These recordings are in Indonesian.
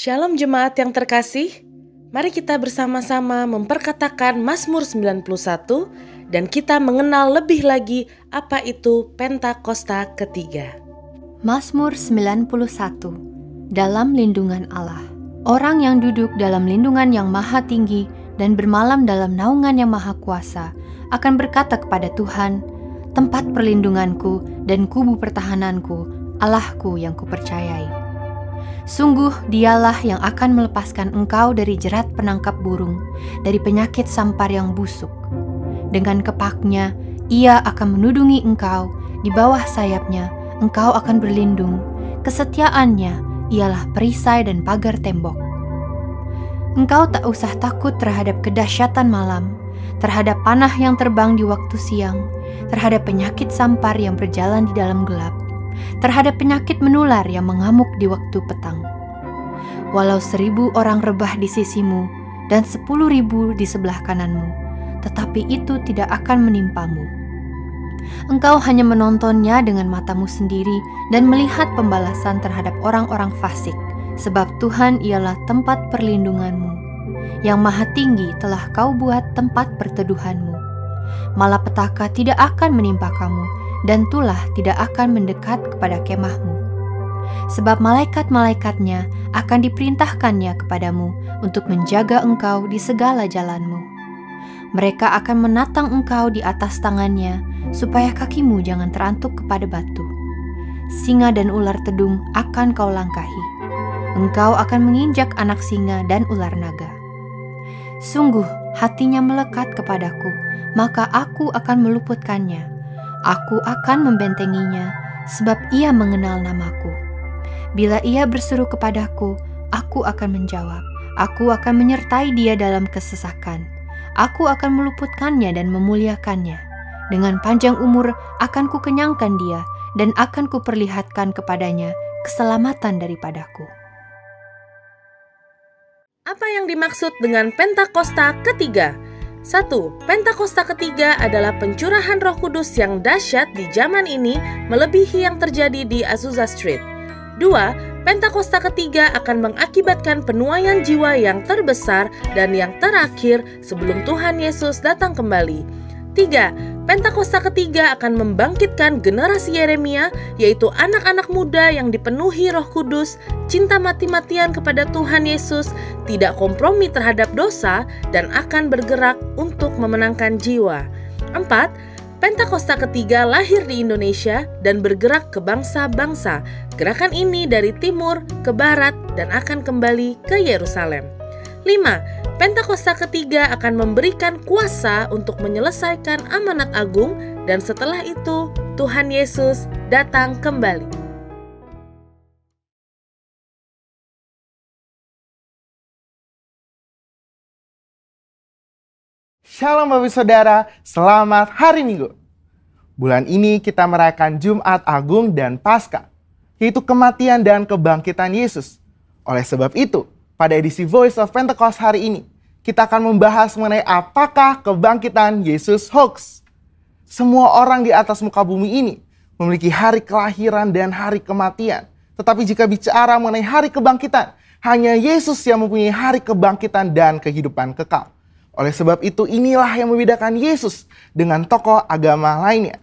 Shalom jemaat yang terkasih, mari kita bersama-sama memperkatakan Mazmur 91 dan kita mengenal lebih lagi apa itu Pentakosta ketiga. Mazmur 91. Dalam lindungan Allah. Orang yang duduk dalam lindungan yang maha tinggi dan bermalam dalam naungan yang maha kuasa akan berkata kepada Tuhan, tempat perlindunganku dan kubu pertahananku, Allahku yang kupercayai. Sungguh dialah yang akan melepaskan engkau dari jerat penangkap burung, dari penyakit sampar yang busuk. Dengan kepaknya, ia akan menudungi engkau, di bawah sayapnya, engkau akan berlindung. Kesetiaannya ialah perisai dan pagar tembok. Engkau tak usah takut terhadap kedahsyatan malam, terhadap panah yang terbang di waktu siang, terhadap penyakit sampar yang berjalan di dalam gelap, terhadap penyakit menular yang mengamuk di waktu petang. Walau 1.000 orang rebah di sisimu dan 10.000 di sebelah kananmu, tetapi itu tidak akan menimpamu. Engkau hanya menontonnya dengan matamu sendiri dan melihat pembalasan terhadap orang-orang fasik, sebab Tuhan ialah tempat perlindunganmu. Yang Maha Tinggi telah kau buat tempat perteduhanmu. Malapetaka tidak akan menimpa kamu, dan tulah tidak akan mendekat kepada kemahmu. Sebab malaikat-malaikatnya akan diperintahkannya kepadamu untuk menjaga engkau di segala jalanmu. Mereka akan menatang engkau di atas tangannya, supaya kakimu jangan terantuk kepada batu. Singa dan ular tedung akan kau langkahi. Engkau akan menginjak anak singa dan ular naga. Sungguh hatinya melekat kepadaku, maka aku akan meluputkannya. Aku akan membentenginya, sebab ia mengenal namaku. Bila ia berseru kepadaku, aku akan menjawab. Aku akan menyertai dia dalam kesesakan. Aku akan meluputkannya dan memuliakannya. Dengan panjang umur akan kukenyangkan dia, dan akan kuperlihatkan kepadanya keselamatan daripadaku. Apa yang dimaksud dengan Pentakosta ketiga? 1. Pentakosta ketiga adalah pencurahan Roh Kudus yang dahsyat di zaman ini melebihi yang terjadi di Azusa Street. 2. Pentakosta ketiga akan mengakibatkan penuaian jiwa yang terbesar dan yang terakhir sebelum Tuhan Yesus datang kembali. 3. Pentakosta ketiga akan membangkitkan generasi Yeremia, yaitu anak-anak muda yang dipenuhi Roh Kudus, cinta mati-matian kepada Tuhan Yesus, tidak kompromi terhadap dosa, dan akan bergerak untuk memenangkan jiwa. 4. Pentakosta ketiga lahir di Indonesia dan bergerak ke bangsa-bangsa. Gerakan ini dari timur ke barat dan akan kembali ke Yerusalem. 5. Pentakosta ketiga akan memberikan kuasa untuk menyelesaikan amanat agung dan setelah itu Tuhan Yesus datang kembali. Shalom Bapak Saudara, selamat hari Minggu. Bulan ini kita merayakan Jumat Agung dan Paskah, yaitu kematian dan kebangkitan Yesus. Oleh sebab itu, pada edisi Voice of Pentecost hari ini, kita akan membahas mengenai apakah kebangkitan Yesus hoax. Semua orang di atas muka bumi ini memiliki hari kelahiran dan hari kematian. Tetapi jika bicara mengenai hari kebangkitan, hanya Yesus yang mempunyai hari kebangkitan dan kehidupan kekal. Oleh sebab itu, inilah yang membedakan Yesus dengan tokoh agama lainnya.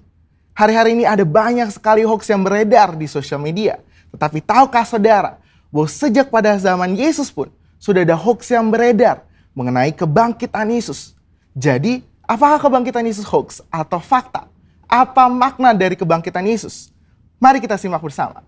Hari-hari ini ada banyak sekali hoax yang beredar di sosial media. Tetapi tahukah saudara, bahwa sejak pada zaman Yesus pun sudah ada hoax yang beredar mengenai kebangkitan Yesus. Jadi, apakah kebangkitan Yesus hoax atau fakta? Apa makna dari kebangkitan Yesus? Mari kita simak bersama.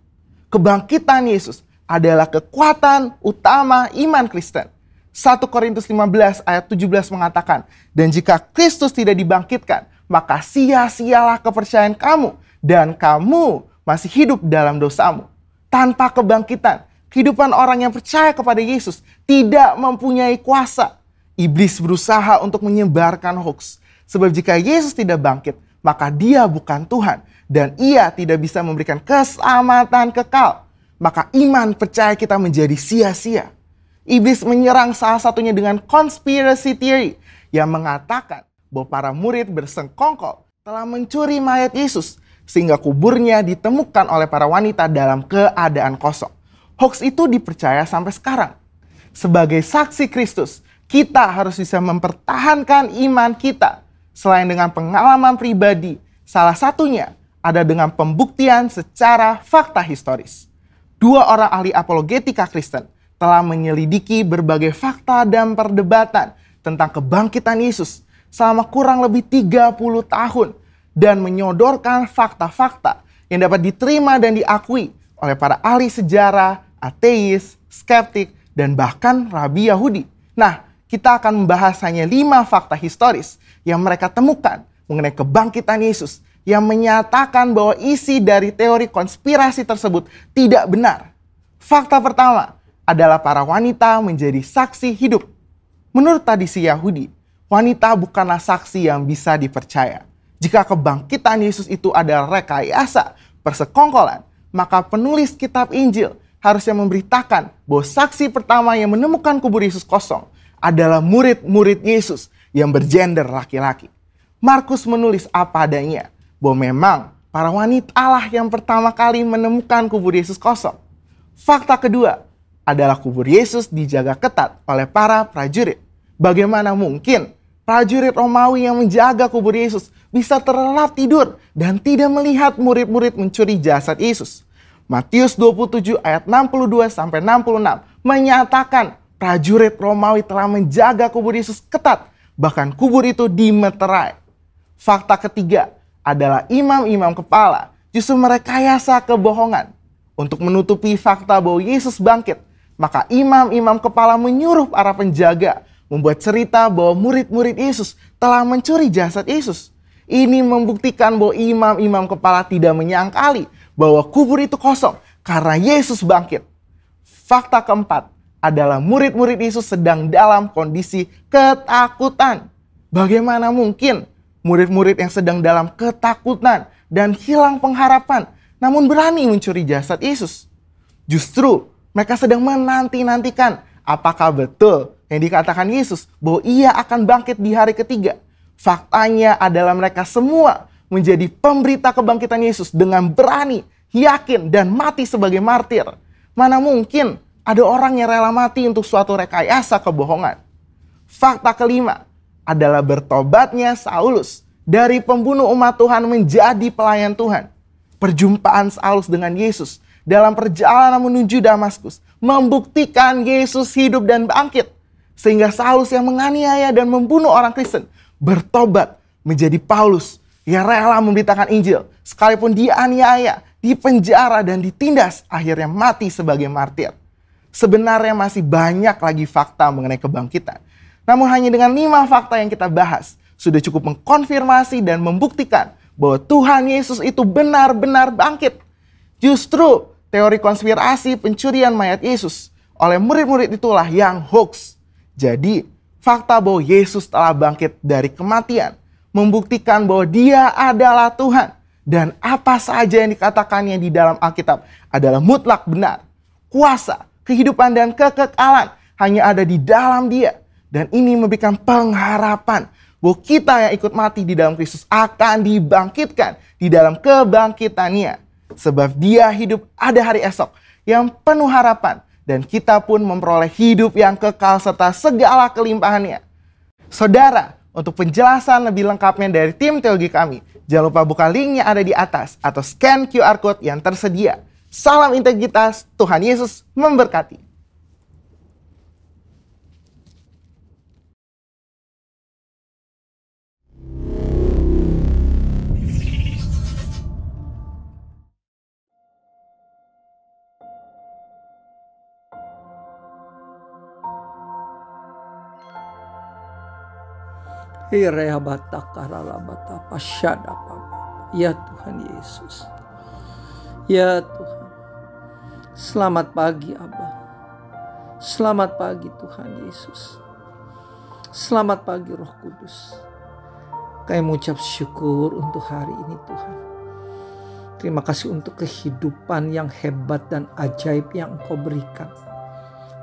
Kebangkitan Yesus adalah kekuatan utama iman Kristen. 1 Korintus 15 ayat 17 mengatakan, dan jika Kristus tidak dibangkitkan, maka sia-sialah kepercayaan kamu, dan kamu masih hidup dalam dosamu. Tanpa kebangkitan, kehidupan orang yang percaya kepada Yesus tidak mempunyai kuasa. Iblis berusaha untuk menyebarkan hoax. Sebab jika Yesus tidak bangkit, maka dia bukan Tuhan. Dan ia tidak bisa memberikan keselamatan kekal. Maka iman percaya kita menjadi sia-sia. Iblis menyerang salah satunya dengan conspiracy theory yang mengatakan bahwa para murid bersengkongkol telah mencuri mayat Yesus sehingga kuburnya ditemukan oleh para wanita dalam keadaan kosong. Hoax itu dipercaya sampai sekarang. Sebagai saksi Kristus, kita harus bisa mempertahankan iman kita. Selain dengan pengalaman pribadi, salah satunya ada dengan pembuktian secara fakta historis. Dua orang ahli apologetika Kristen telah menyelidiki berbagai fakta dan perdebatan tentang kebangkitan Yesus selama kurang lebih 30 tahun dan menyodorkan fakta-fakta yang dapat diterima dan diakui oleh para ahli sejarah, ateis, skeptik, dan bahkan rabi Yahudi. Nah, kita akan membahas hanya 5 fakta historis yang mereka temukan mengenai kebangkitan Yesus yang menyatakan bahwa isi dari teori konspirasi tersebut tidak benar. Fakta pertama adalah para wanita menjadi saksi hidup. Menurut tradisi Yahudi, wanita bukanlah saksi yang bisa dipercaya. Jika kebangkitan Yesus itu adalah rekayasa, persekongkolan, maka penulis kitab Injil harusnya memberitakan bahwa saksi pertama yang menemukan kubur Yesus kosong adalah murid-murid Yesus yang bergender laki-laki. Markus menulis apa adanya, bahwa memang para wanita lah yang pertama kali menemukan kubur Yesus kosong. Fakta kedua adalah kubur Yesus dijaga ketat oleh para prajurit. Bagaimana mungkin prajurit Romawi yang menjaga kubur Yesus bisa terlelap tidur dan tidak melihat murid-murid mencuri jasad Yesus? Matius 27 ayat 62-66 menyatakan prajurit Romawi telah menjaga kubur Yesus ketat, bahkan kubur itu dimeterai. Fakta ketiga adalah imam-imam kepala justru merekayasa kebohongan. Untuk menutupi fakta bahwa Yesus bangkit, maka imam-imam kepala menyuruh para penjaga membuat cerita bahwa murid-murid Yesus telah mencuri jasad Yesus. Ini membuktikan bahwa imam-imam kepala tidak menyangkali bahwa kubur itu kosong karena Yesus bangkit. Fakta keempat adalah murid-murid Yesus sedang dalam kondisi ketakutan. Bagaimana mungkin murid-murid yang sedang dalam ketakutan dan hilang pengharapan namun berani mencuri jasad Yesus? Justru mereka sedang menanti-nantikan apakah betul yang dikatakan Yesus bahwa ia akan bangkit di hari ketiga. Faktanya adalah mereka semua menjadi pemberita kebangkitan Yesus dengan berani, yakin, dan mati sebagai martir. Mana mungkin ada orang yang rela mati untuk suatu rekayasa kebohongan. Fakta kelima adalah bertobatnya Saulus dari pembunuh umat Tuhan menjadi pelayan Tuhan. Perjumpaan Saulus dengan Yesus dalam perjalanan menuju Damaskus membuktikan Yesus hidup dan bangkit. Sehingga Saulus yang menganiaya dan membunuh orang Kristen bertobat menjadi Paulus yang rela memberitakan Injil. Sekalipun dianiaya, dipenjara, dan ditindas, akhirnya mati sebagai martir. Sebenarnya masih banyak lagi fakta mengenai kebangkitan. Namun hanya dengan 5 fakta yang kita bahas sudah cukup mengkonfirmasi dan membuktikan bahwa Tuhan Yesus itu benar-benar bangkit. Justru teori konspirasi pencurian mayat Yesus oleh murid-murid itulah yang hoax. Jadi fakta bahwa Yesus telah bangkit dari kematian membuktikan bahwa dia adalah Tuhan. Dan apa saja yang dikatakannya di dalam Alkitab adalah mutlak benar. Kuasa, kehidupan, dan kekekalan hanya ada di dalam dia. Dan ini memberikan pengharapan bahwa kita yang ikut mati di dalam Kristus akan dibangkitkan di dalam kebangkitannya. Sebab dia hidup ada hari esok yang penuh harapan. Dan kita pun memperoleh hidup yang kekal serta segala kelimpahannya. Saudara, untuk penjelasan lebih lengkapnya dari tim teologi kami, jangan lupa buka linknya ada di atas atau scan QR Code yang tersedia. Salam integritas, Tuhan Yesus memberkati. Ya Tuhan Yesus, ya Tuhan, selamat pagi Abba, selamat pagi Tuhan Yesus, selamat pagi Roh Kudus. Kami mengucap syukur untuk hari ini Tuhan. Terima kasih untuk kehidupan yang hebat dan ajaib yang Engkau berikan.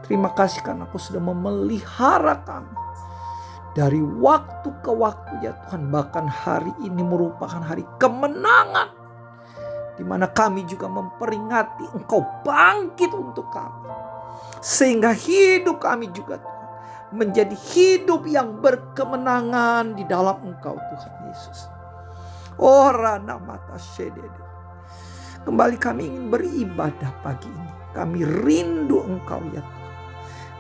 Terima kasih karena Engkau sudah memelihara kami dari waktu ke waktu ya Tuhan. Bahkan hari ini merupakan hari kemenangan, di mana kami juga memperingati Engkau bangkit untuk kami. Sehingga hidup kami juga Tuhan menjadi hidup yang berkemenangan di dalam Engkau Tuhan Yesus. Oh Rana Mata Shedede. Kembali kami ingin beribadah pagi ini. Kami rindu Engkau ya Tuhan.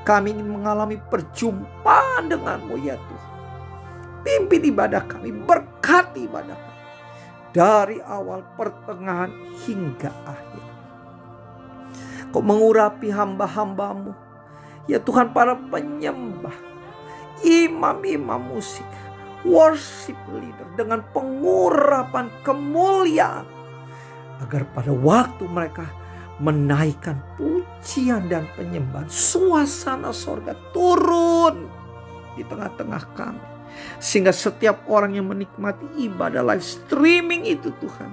Kami ingin mengalami perjumpaan dengan-Mu ya Tuhan. Pimpin ibadah kami, berkati ibadah kami. Dari awal, pertengahan, hingga akhir. Kau mengurapi hamba-hamba-Mu. Ya Tuhan, para penyembah, imam-imam musik, worship leader dengan pengurapan kemuliaan. Agar pada waktu mereka menaikkan pujian dan penyembahan, suasana sorga turun di tengah-tengah kami. Sehingga setiap orang yang menikmati ibadah live streaming itu Tuhan,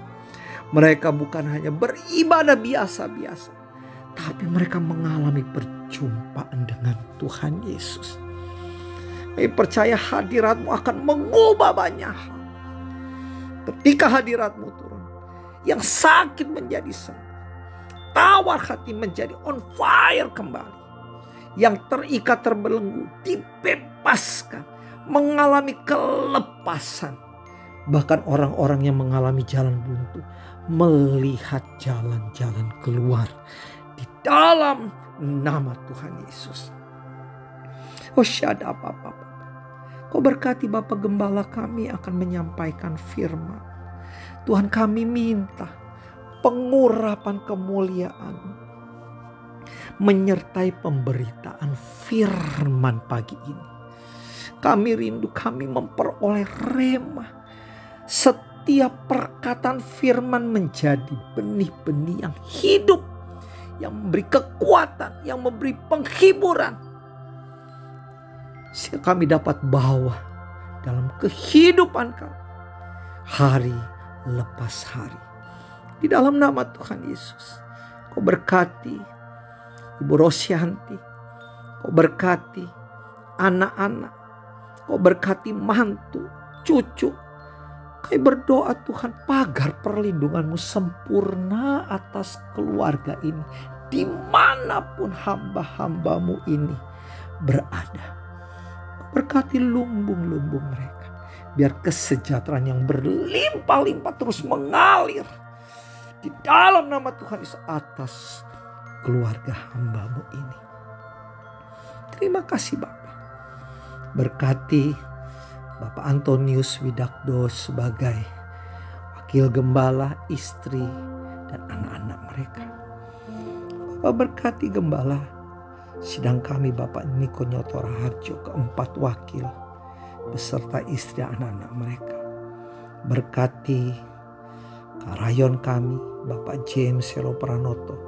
mereka bukan hanya beribadah biasa-biasa, tapi mereka mengalami perjumpaan dengan Tuhan Yesus. Kami percaya hadirat-Mu akan mengubah banyak hal. Ketika hadirat-Mu turun, yang sakit menjadi sembuh, tawar hati menjadi on fire kembali, yang terikat terbelenggu dibebaskan, mengalami kelepasan. Bahkan orang-orang yang mengalami jalan buntu melihat jalan-jalan keluar di dalam nama Tuhan Yesus. Oh syada apa-apa. Kau berkati Bapak Gembala kami akan menyampaikan firman. Tuhan, kami minta pengurapan kemuliaan menyertai pemberitaan firman pagi ini. Kami rindu, kami memperoleh rema. Setiap perkataan firman menjadi benih-benih yang hidup, yang memberi kekuatan, yang memberi penghiburan. Sehingga kami dapat bawa dalam kehidupan kami hari lepas hari. Di dalam nama Tuhan Yesus, Kau berkati Ibu Rosyanti, Kau berkati anak-anak, Kau berkati mantu, cucu. Kami berdoa Tuhan, pagar perlindungan-Mu sempurna atas keluarga ini, dimanapun hamba-hamba-Mu ini berada. Kau berkati lumbung-lumbung mereka, biar kesejahteraan yang berlimpah-limpah terus mengalir di dalam nama Tuhan Yesus atas keluarga hamba-Mu ini. Terima kasih Bapak. Berkati Bapak Antonius Widakdo sebagai wakil gembala, istri dan anak-anak mereka. Bapak berkati gembala sidang kami Bapak Niko Nyoto Raharjo, keempat wakil beserta istri dan anak-anak mereka. Berkati karayon kami Bapak James Selo Pranoto,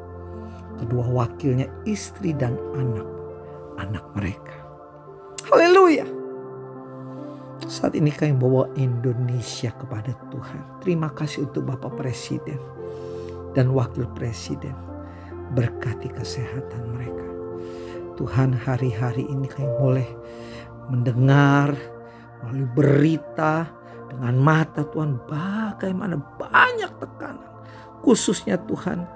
kedua wakilnya, istri dan anak-anak mereka. Haleluya. Saat ini kami bawa Indonesia kepada Tuhan. Terima kasih untuk Bapak Presiden dan Wakil Presiden. Berkati kesehatan mereka. Tuhan, hari-hari ini kami boleh mendengar melalui berita dengan mata Tuhan bagaimana banyak tekanan, khususnya Tuhan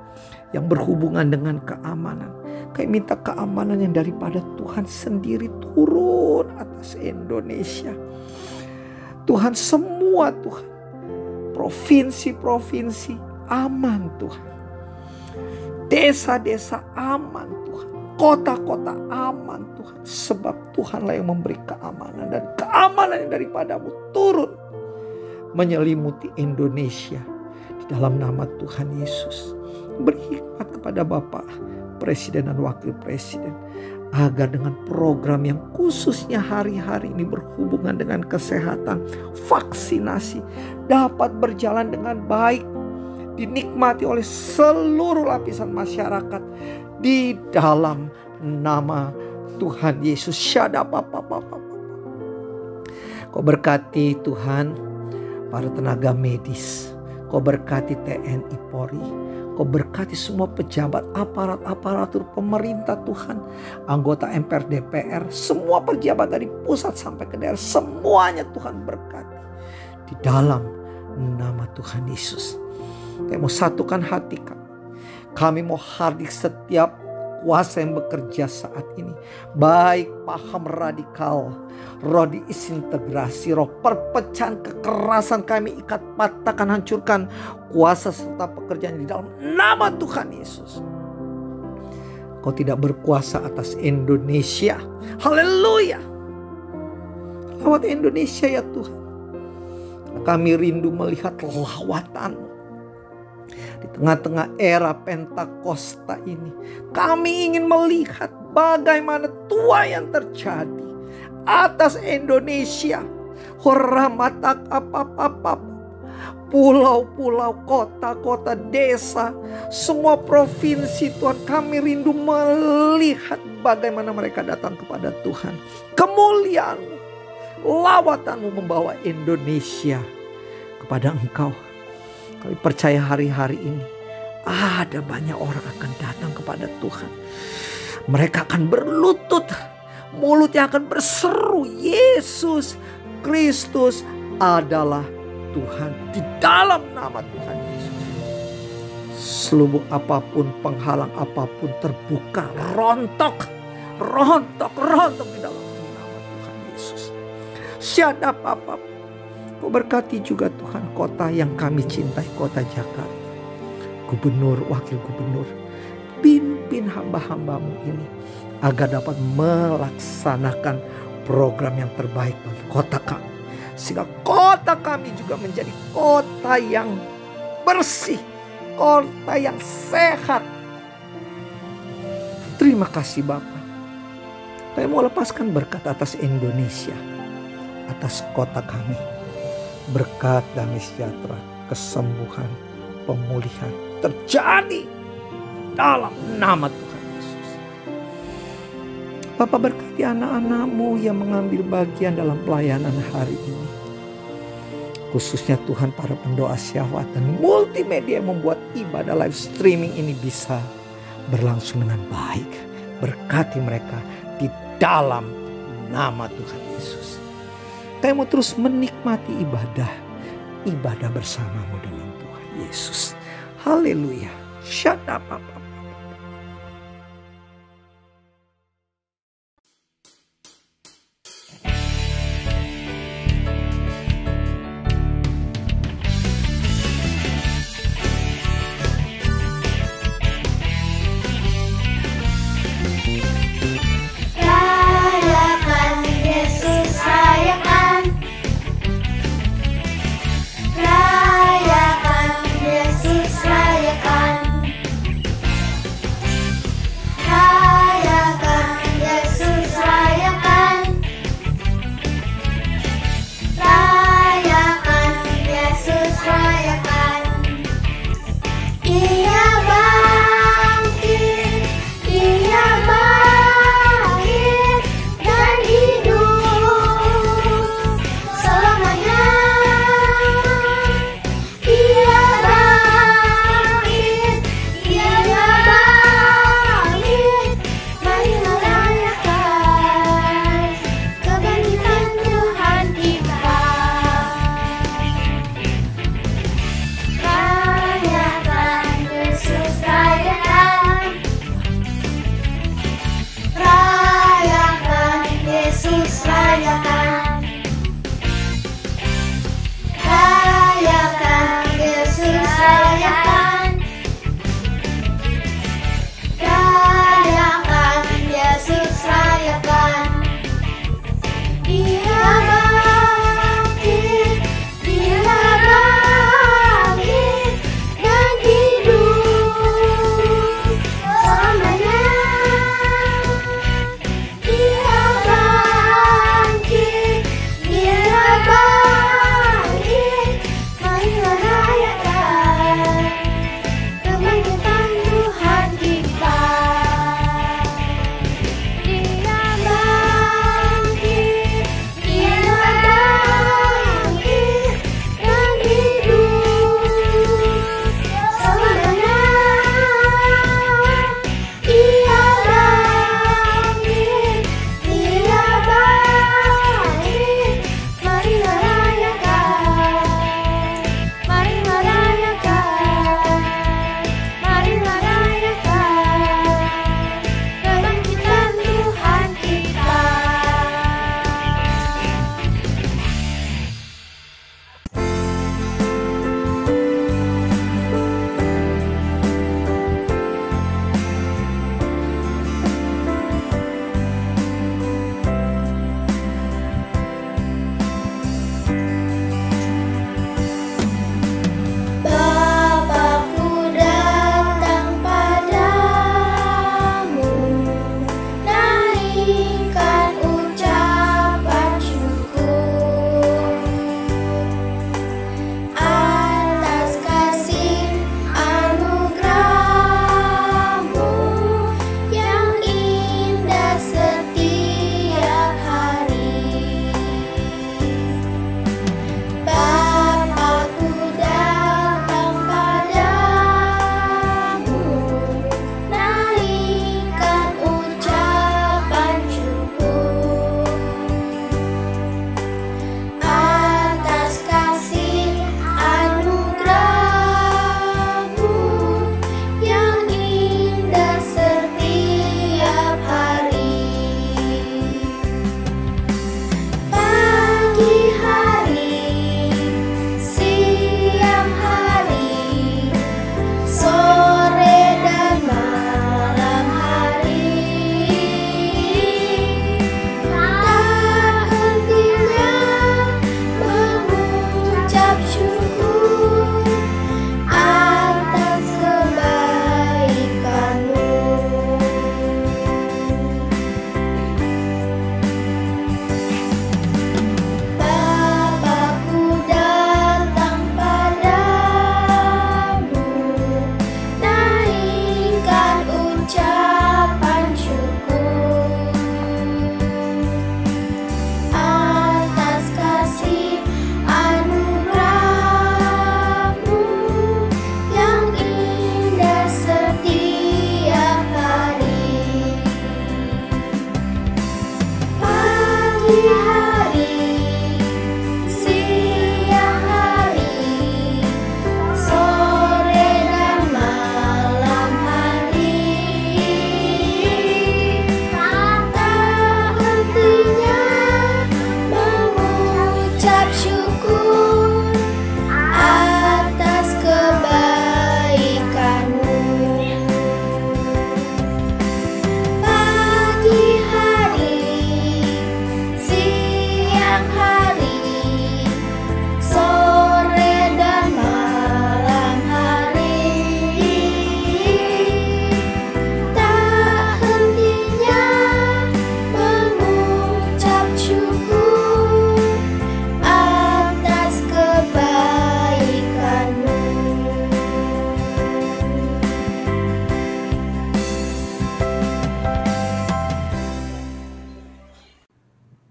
yang berhubungan dengan keamanan. Kami minta keamanan yang daripada Tuhan sendiri turun atas Indonesia. Tuhan, semua Tuhan, provinsi-provinsi aman Tuhan, desa-desa aman Tuhan, kota-kota aman Tuhan, sebab Tuhanlah yang memberi keamanan, dan keamanan yang daripada-Mu turun menyelimuti Indonesia di dalam nama Tuhan Yesus. Beri hikmat kepada Bapak Presiden dan Wakil Presiden, agar dengan program yang khususnya hari-hari ini berhubungan dengan kesehatan, vaksinasi dapat berjalan dengan baik, dinikmati oleh seluruh lapisan masyarakat di dalam nama Tuhan Yesus. Kau berkati Tuhan para tenaga medis, Kau berkati TNI Polri, Kau berkati semua pejabat aparatur pemerintah Tuhan, anggota MPR DPR, semua pejabat dari pusat sampai ke daerah, semuanya Tuhan berkati di dalam nama Tuhan Yesus. Kami mau satukan hati kami. Kami mau hadir setiap kuasa yang bekerja saat ini. Baik paham radikal, roh disintegrasi, roh perpecahan, kekerasan kami ikat, patahkan, hancurkan. Kuasa serta pekerjaan di dalam nama Tuhan Yesus. Kau tidak berkuasa atas Indonesia. Haleluya. Lawat Indonesia ya Tuhan. Kami rindu melihat lawatan-Mu. Di tengah-tengah era Pentakosta ini, kami ingin melihat bagaimana Tuhan yang terjadi atas Indonesia. Horamatak apa-apa, pulau-pulau, kota-kota, desa, semua provinsi Tuhan. Kami rindu melihat bagaimana mereka datang kepada Tuhan. Kemuliaan-Mu, lawatan-Mu membawa Indonesia kepada Engkau. Kami percaya hari-hari ini ada banyak orang akan datang kepada Tuhan. Mereka akan berlutut, mulutnya akan berseru, Yesus Kristus adalah Tuhan. Di dalam nama Tuhan Yesus, selubung apapun, penghalang apapun terbuka, rontok di dalam nama Tuhan Yesus. Siapa apa, Kau berkati juga Tuhan kota yang kami cintai, kota Jakarta. Gubernur, wakil gubernur, pimpin hamba-hamba-Mu ini agar dapat melaksanakan program yang terbaik bagi kota kami. Sehingga kota kami juga menjadi kota yang bersih, kota yang sehat. Terima kasih Bapa. Kami mau lepaskan berkat atas Indonesia, atas kota kami. Berkat damai sejahtera, kesembuhan, pemulihan terjadi dalam nama Tuhan Yesus. Bapa, berkati anak-anak-Mu yang mengambil bagian dalam pelayanan hari ini. Khususnya Tuhan para pendoa syahwat dan multimedia yang membuat ibadah live streaming ini bisa berlangsung dengan baik. Berkati mereka di dalam nama Tuhan Yesus. Kami mau terus menikmati ibadah bersama-Mu dengan Tuhan Yesus. Haleluya. Syada Papa.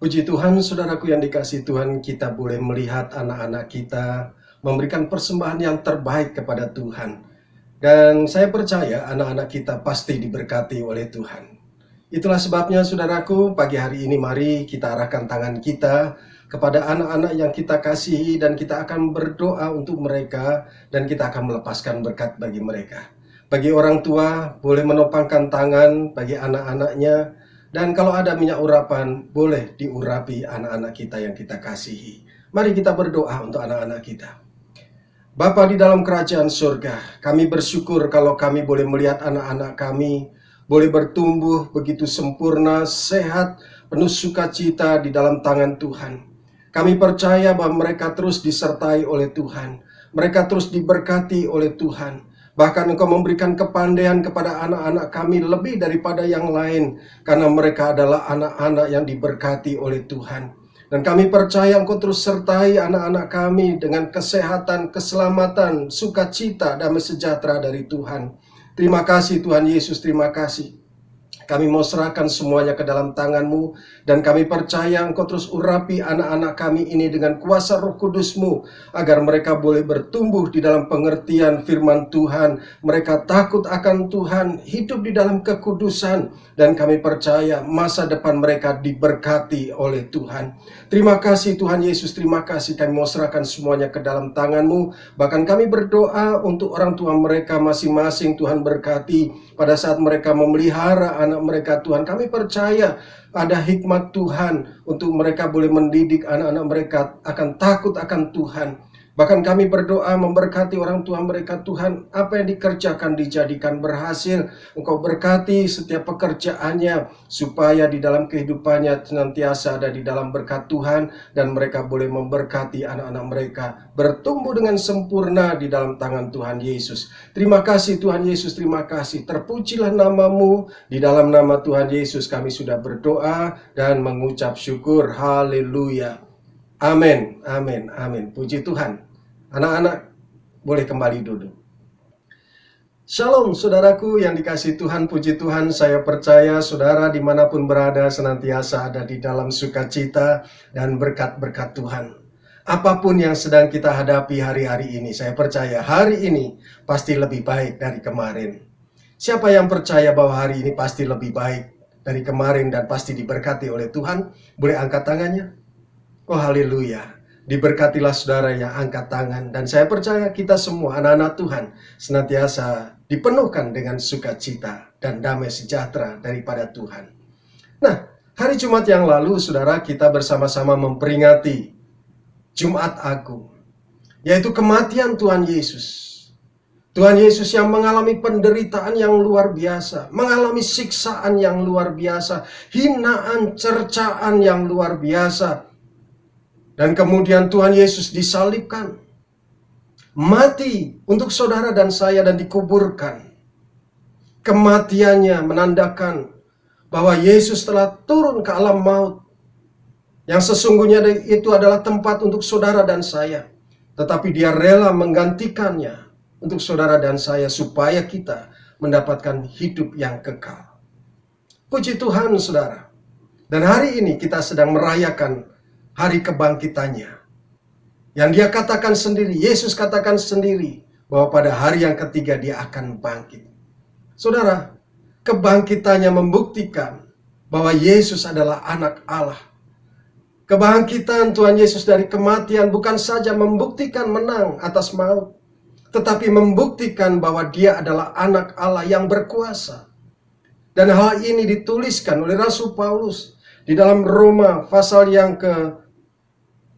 Puji Tuhan, saudaraku yang dikasihi Tuhan, kita boleh melihat anak-anak kita memberikan persembahan yang terbaik kepada Tuhan. Dan saya percaya anak-anak kita pasti diberkati oleh Tuhan. Itulah sebabnya saudaraku, pagi hari ini mari kita arahkan tangan kita kepada anak-anak yang kita kasihi dan kita akan berdoa untuk mereka dan kita akan melepaskan berkat bagi mereka. Bagi orang tua, boleh menopangkan tangan bagi anak-anaknya. Dan kalau ada minyak urapan, boleh diurapi anak-anak kita yang kita kasihi. Mari kita berdoa untuk anak-anak kita. Bapa di dalam kerajaan surga, kami bersyukur kalau kami boleh melihat anak-anak kami boleh bertumbuh begitu sempurna, sehat, penuh sukacita di dalam tangan Tuhan. Kami percaya bahwa mereka terus disertai oleh Tuhan. Mereka terus diberkati oleh Tuhan. Bahkan Engkau memberikan kepandaian kepada anak-anak kami lebih daripada yang lain. Karena mereka adalah anak-anak yang diberkati oleh Tuhan. Dan kami percaya Engkau terus sertai anak-anak kami dengan kesehatan, keselamatan, sukacita, damai sejahtera dari Tuhan. Terima kasih Tuhan Yesus, terima kasih. Kami mau serahkan semuanya ke dalam tangan-Mu. Dan kami percaya Engkau terus urapi anak-anak kami ini dengan kuasa Roh Kudus-Mu. Agar mereka boleh bertumbuh di dalam pengertian firman Tuhan. Mereka takut akan Tuhan, hidup di dalam kekudusan. Dan kami percaya masa depan mereka diberkati oleh Tuhan. Terima kasih Tuhan Yesus, terima kasih. Kami mau serahkan semuanya ke dalam tangan-Mu. Bahkan kami berdoa untuk orang tua mereka masing-masing. Tuhan berkati pada saat mereka memelihara anak mereka Tuhan. Kami percaya ada hikmat Tuhan untuk mereka boleh mendidik anak-anak mereka akan takut akan Tuhan. Bahkan kami berdoa memberkati orang tua mereka Tuhan. Apa yang dikerjakan dijadikan berhasil. Engkau berkati setiap pekerjaannya. Supaya di dalam kehidupannya senantiasa ada di dalam berkat Tuhan. Dan mereka boleh memberkati anak-anak mereka. Bertumbuh dengan sempurna di dalam tangan Tuhan Yesus. Terima kasih Tuhan Yesus, terima kasih. Terpujilah nama-Mu. Di dalam nama Tuhan Yesus kami sudah berdoa dan mengucap syukur. Haleluya. Amin, amin, amin. Puji Tuhan. Anak-anak boleh kembali duduk. Shalom saudaraku yang dikasihi Tuhan, puji Tuhan. Saya percaya saudara dimanapun berada senantiasa ada di dalam sukacita dan berkat-berkat Tuhan. Apapun yang sedang kita hadapi hari-hari ini, saya percaya hari ini pasti lebih baik dari kemarin. Siapa yang percaya bahwa hari ini pasti lebih baik dari kemarin dan pasti diberkati oleh Tuhan? Boleh angkat tangannya? Oh haleluya. Diberkatilah saudara yang angkat tangan. Dan saya percaya kita semua anak-anak Tuhan senantiasa dipenuhkan dengan sukacita dan damai sejahtera daripada Tuhan. Nah, hari Jumat yang lalu saudara kita bersama-sama memperingati Jumat Agung. Yaitu kematian Tuhan Yesus. Tuhan Yesus yang mengalami penderitaan yang luar biasa. Mengalami siksaan yang luar biasa. Hinaan, cercaan yang luar biasa. Dan kemudian Tuhan Yesus disalibkan, mati untuk saudara dan saya dan dikuburkan. Kematiannya menandakan bahwa Yesus telah turun ke alam maut. Yang sesungguhnya itu adalah tempat untuk saudara dan saya. Tetapi Dia rela menggantikannya untuk saudara dan saya supaya kita mendapatkan hidup yang kekal. Puji Tuhan saudara. Dan hari ini kita sedang merayakan hari kebangkitannya. Yang Dia katakan sendiri, Yesus katakan sendiri, bahwa pada hari yang ketiga Dia akan bangkit. Saudara, kebangkitannya membuktikan bahwa Yesus adalah anak Allah. Kebangkitan Tuhan Yesus dari kematian bukan saja membuktikan menang atas maut, tetapi membuktikan bahwa Dia adalah anak Allah yang berkuasa. Dan hal ini dituliskan oleh Rasul Paulus di dalam Roma pasal yang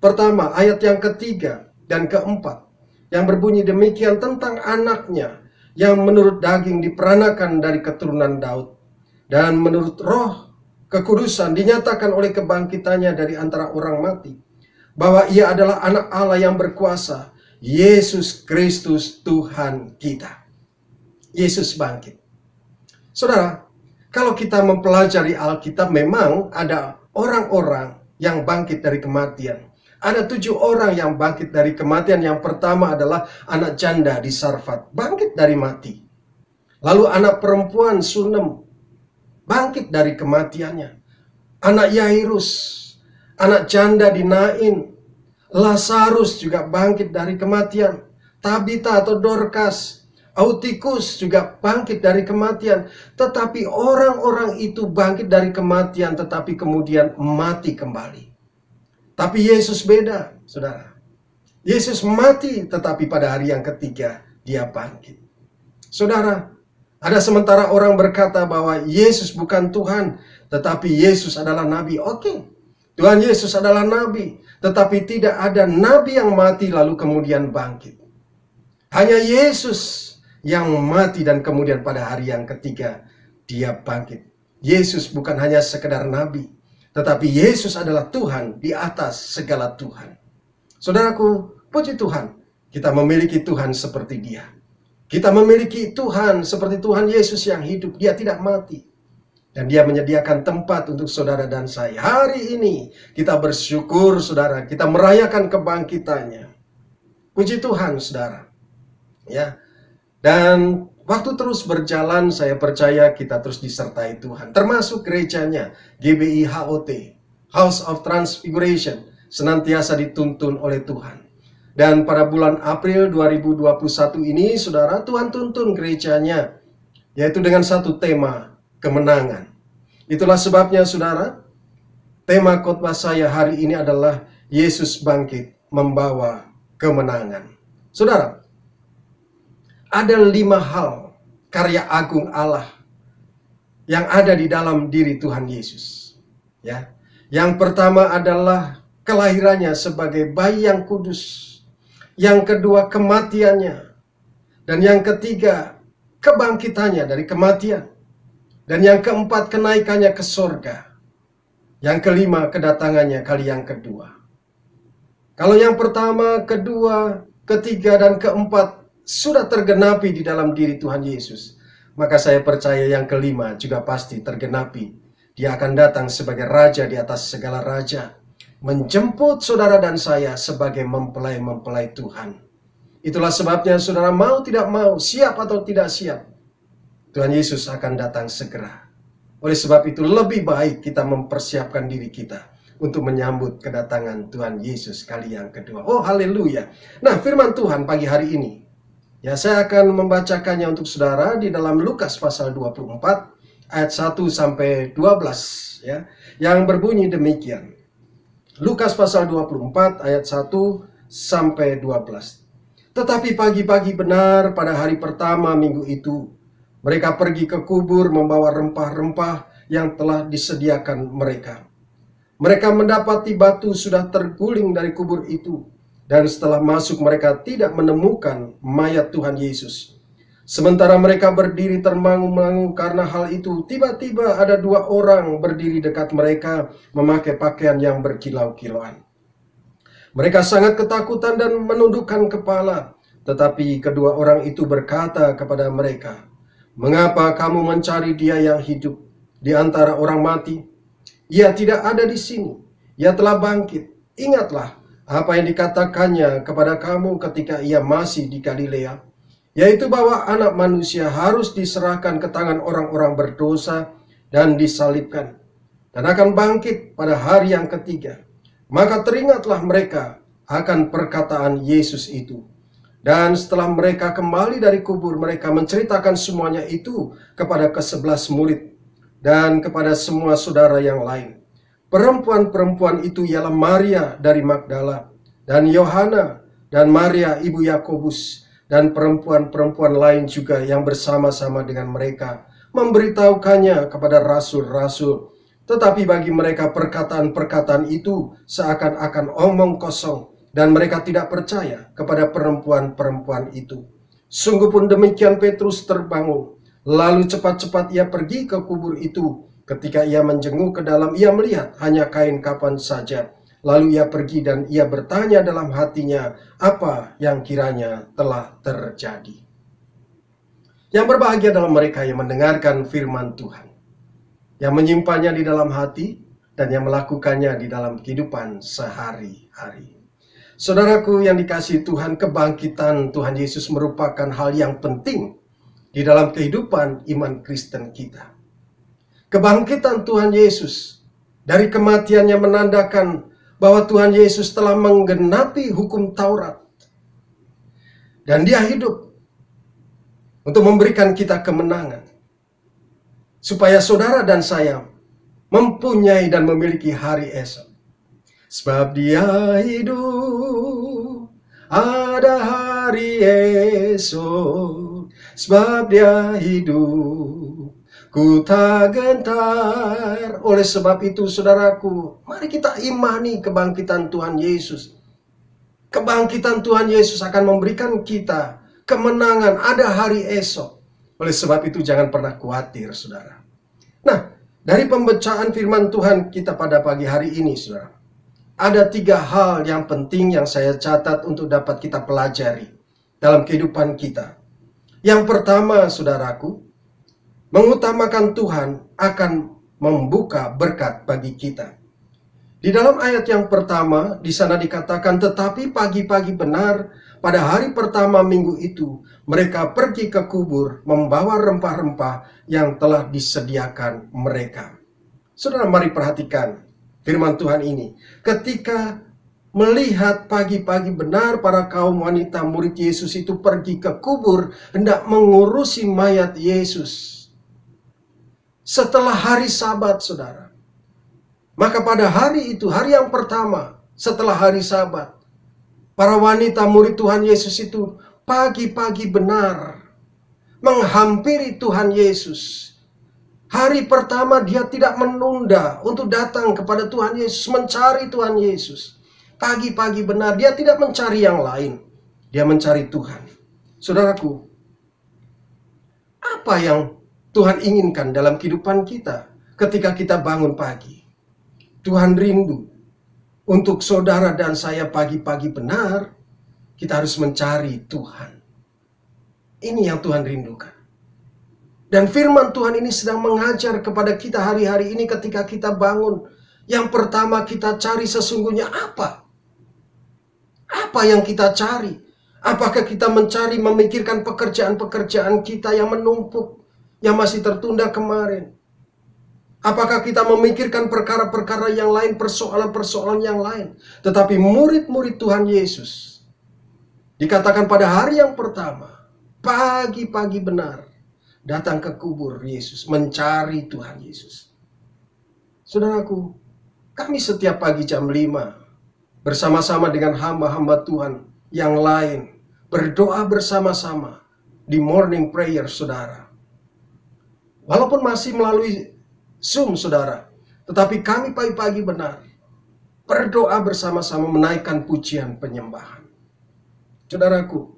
pertama, ayat yang ketiga dan keempat, yang berbunyi demikian tentang anaknya yang menurut daging diperanakan dari keturunan Daud, dan menurut roh kekudusan dinyatakan oleh kebangkitannya dari antara orang mati, bahwa Ia adalah anak Allah yang berkuasa, Yesus Kristus Tuhan kita. Yesus bangkit. Saudara, kalau kita mempelajari Alkitab, memang ada orang-orang yang bangkit dari kematian. Ada 7 orang yang bangkit dari kematian. Yang pertama adalah anak janda di Sarfat, bangkit dari mati. Lalu anak perempuan Sunem, bangkit dari kematiannya. Anak Yairus, anak janda di Nain, Lazarus juga bangkit dari kematian, Tabita atau Dorcas, Autikus juga bangkit dari kematian. Tetapi orang-orang itu bangkit dari kematian tetapi kemudian mati kembali. Tapi Yesus beda, saudara. Yesus mati tetapi pada hari yang ketiga dia bangkit. Saudara, ada sementara orang berkata bahwa Yesus bukan Tuhan, tetapi Yesus adalah Nabi. Oke, Tuhan Yesus adalah Nabi, tetapi tidak ada Nabi yang mati lalu kemudian bangkit. Hanya Yesus yang mati dan kemudian pada hari yang ketiga dia bangkit. Yesus bukan hanya sekedar Nabi, tetapi Yesus adalah Tuhan di atas segala Tuhan. Saudaraku, puji Tuhan, kita memiliki Tuhan seperti Dia. Kita memiliki Tuhan seperti Tuhan Yesus yang hidup. Dia tidak mati. Dan Dia menyediakan tempat untuk saudara dan saya. Hari ini kita bersyukur, saudara. Kita merayakan kebangkitannya. Puji Tuhan, saudara. Ya. Dan waktu terus berjalan, saya percaya kita terus disertai Tuhan. Termasuk gerejanya, GBI HOT, House of Transfiguration, senantiasa dituntun oleh Tuhan. Dan pada bulan April 2021 ini, saudara, Tuhan tuntun gerejanya, yaitu dengan satu tema, kemenangan. Itulah sebabnya, saudara, tema khotbah saya hari ini adalah Yesus bangkit membawa kemenangan. Saudara, ada 5 hal karya agung Allah yang ada di dalam diri Tuhan Yesus. Ya, yang pertama adalah kelahirannya sebagai bayi yang kudus. Yang kedua, kematiannya. Dan yang ketiga, kebangkitannya dari kematian. Dan yang keempat, kenaikannya ke sorga. Yang kelima, kedatangannya kali yang kedua. Kalau yang pertama, kedua, ketiga, dan keempat sudah tergenapi di dalam diri Tuhan Yesus, maka saya percaya yang kelima juga pasti tergenapi. Dia akan datang sebagai raja di atas segala raja, menjemput saudara dan saya sebagai mempelai-mempelai Tuhan. Itulah sebabnya saudara mau tidak mau, siap atau tidak siap, Tuhan Yesus akan datang segera. Oleh sebab itu lebih baik kita mempersiapkan diri kita untuk menyambut kedatangan Tuhan Yesus kali yang kedua. Oh haleluya. Nah, firman Tuhan pagi hari ini, ya, saya akan membacakannya untuk saudara di dalam Lukas pasal 24 ayat 1 sampai 12 ya, yang berbunyi demikian. Lukas pasal 24 ayat 1 sampai 12. Tetapi pagi-pagi benar pada hari pertama minggu itu, mereka pergi ke kubur membawa rempah-rempah yang telah disediakan mereka. Mereka mendapati batu sudah terguling dari kubur itu, dan setelah masuk mereka tidak menemukan mayat Tuhan Yesus. Sementara mereka berdiri termangu-mangu karena hal itu, tiba-tiba ada 2 orang berdiri dekat mereka memakai pakaian yang berkilau-kilauan. Mereka sangat ketakutan dan menundukkan kepala. Tetapi kedua orang itu berkata kepada mereka, "Mengapa kamu mencari Dia yang hidup di antara orang mati? Ia tidak ada di sini. Ia telah bangkit. Ingatlah apa yang dikatakannya kepada kamu ketika Ia masih di Galilea, yaitu bahwa Anak Manusia harus diserahkan ke tangan orang-orang berdosa dan disalibkan, dan akan bangkit pada hari yang ketiga." Maka teringatlah mereka akan perkataan Yesus itu. Dan setelah mereka kembali dari kubur, mereka menceritakan semuanya itu kepada ke-11 murid dan kepada semua saudara yang lain. Perempuan-perempuan itu ialah Maria dari Magdala, dan Yohana, dan Maria ibu Yakobus, dan perempuan-perempuan lain juga yang bersama-sama dengan mereka memberitahukannya kepada rasul-rasul. Tetapi bagi mereka perkataan-perkataan itu seakan-akan omong kosong, dan mereka tidak percaya kepada perempuan-perempuan itu. Sungguh pun demikian Petrus terbangun, lalu cepat-cepat ia pergi ke kubur itu. Ketika ia menjenguk ke dalam, ia melihat hanya kain kafan saja. Lalu ia pergi dan ia bertanya dalam hatinya apa yang kiranya telah terjadi. Yang berbahagia adalah mereka yang mendengarkan firman Tuhan, yang menyimpannya di dalam hati, dan yang melakukannya di dalam kehidupan sehari-hari. Saudaraku yang dikasihi Tuhan, kebangkitan Tuhan Yesus merupakan hal yang penting di dalam kehidupan iman Kristen kita. Kebangkitan Tuhan Yesus dari kematiannya menandakan bahwa Tuhan Yesus telah menggenapi hukum Taurat. Dan dia hidup untuk memberikan kita kemenangan. Supaya saudara dan saya mempunyai dan memiliki hari esok. Sebab dia hidup, ada hari esok. Sebab dia hidup, ku tak gentar. Oleh sebab itu saudaraku, mari kita imani kebangkitan Tuhan Yesus. Kebangkitan Tuhan Yesus akan memberikan kita kemenangan, ada hari esok. Oleh sebab itu jangan pernah khawatir saudara. Nah, dari pembacaan firman Tuhan kita pada pagi hari ini saudara, ada 3 hal yang penting yang saya catat untuk dapat kita pelajari dalam kehidupan kita. Yang pertama saudaraku, mengutamakan Tuhan akan membuka berkat bagi kita. Di dalam ayat yang pertama, di sana dikatakan, tetapi pagi-pagi benar, pada hari pertama minggu itu, mereka pergi ke kubur, membawa rempah-rempah yang telah disediakan mereka. Saudara, mari perhatikan firman Tuhan ini. Ketika melihat pagi-pagi benar para kaum wanita murid Yesus itu pergi ke kubur, hendak mengurusi mayat Yesus. Setelah hari Sabat, saudara. Maka pada hari itu, hari yang pertama setelah hari Sabat, para wanita murid Tuhan Yesus itu pagi-pagi benar menghampiri Tuhan Yesus. Hari pertama dia tidak menunda untuk datang kepada Tuhan Yesus, mencari Tuhan Yesus. Pagi-pagi benar dia tidak mencari yang lain, dia mencari Tuhan. Saudaraku, apa yang Tuhan inginkan dalam kehidupan kita ketika kita bangun pagi? Tuhan rindu untuk saudara dan saya pagi-pagi benar, kita harus mencari Tuhan. Ini yang Tuhan rindukan. Dan firman Tuhan ini sedang mengajar kepada kita hari-hari ini ketika kita bangun. Yang pertama kita cari sesungguhnya apa? Apa yang kita cari? Apakah kita mencari, memikirkan pekerjaan-pekerjaan kita yang menumpuk, yang masih tertunda kemarin? Apakah kita memikirkan perkara-perkara yang lain, persoalan-persoalan yang lain? Tetapi murid-murid Tuhan Yesus, dikatakan pada hari yang pertama, pagi-pagi benar, datang ke kubur Yesus, mencari Tuhan Yesus. Saudaraku, kami setiap pagi jam 5, bersama-sama dengan hamba-hamba Tuhan yang lain, berdoa bersama-sama di morning prayer, saudara. Walaupun masih melalui Zoom, saudara, tetapi kami pagi-pagi benar berdoa bersama-sama menaikkan pujian penyembahan. Saudaraku,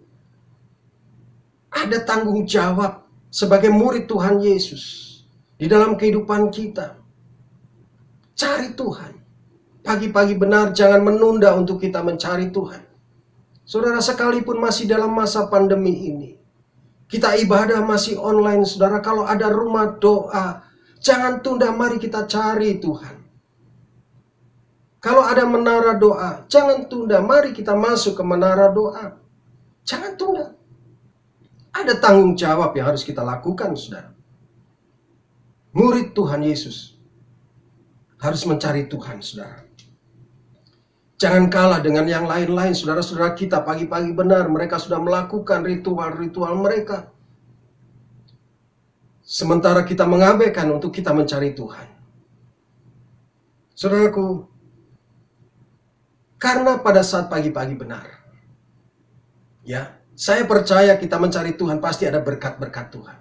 ada tanggung jawab sebagai murid Tuhan Yesus di dalam kehidupan kita. Cari Tuhan. Pagi-pagi benar, jangan menunda untuk kita mencari Tuhan. Saudara, sekalipun masih dalam masa pandemi ini, kita ibadah masih online, saudara. Kalau ada rumah doa, jangan tunda, mari kita cari Tuhan. Kalau ada menara doa, jangan tunda, mari kita masuk ke menara doa. Jangan tunda. Ada tanggung jawab yang harus kita lakukan, saudara. Murid Tuhan Yesus harus mencari Tuhan, saudara. Jangan kalah dengan yang lain-lain, saudara-saudara kita pagi-pagi benar, mereka sudah melakukan ritual-ritual mereka. Sementara kita mengabaikan untuk kita mencari Tuhan. Saudaraku, karena pada saat pagi-pagi benar, ya, saya percaya kita mencari Tuhan pasti ada berkat-berkat Tuhan.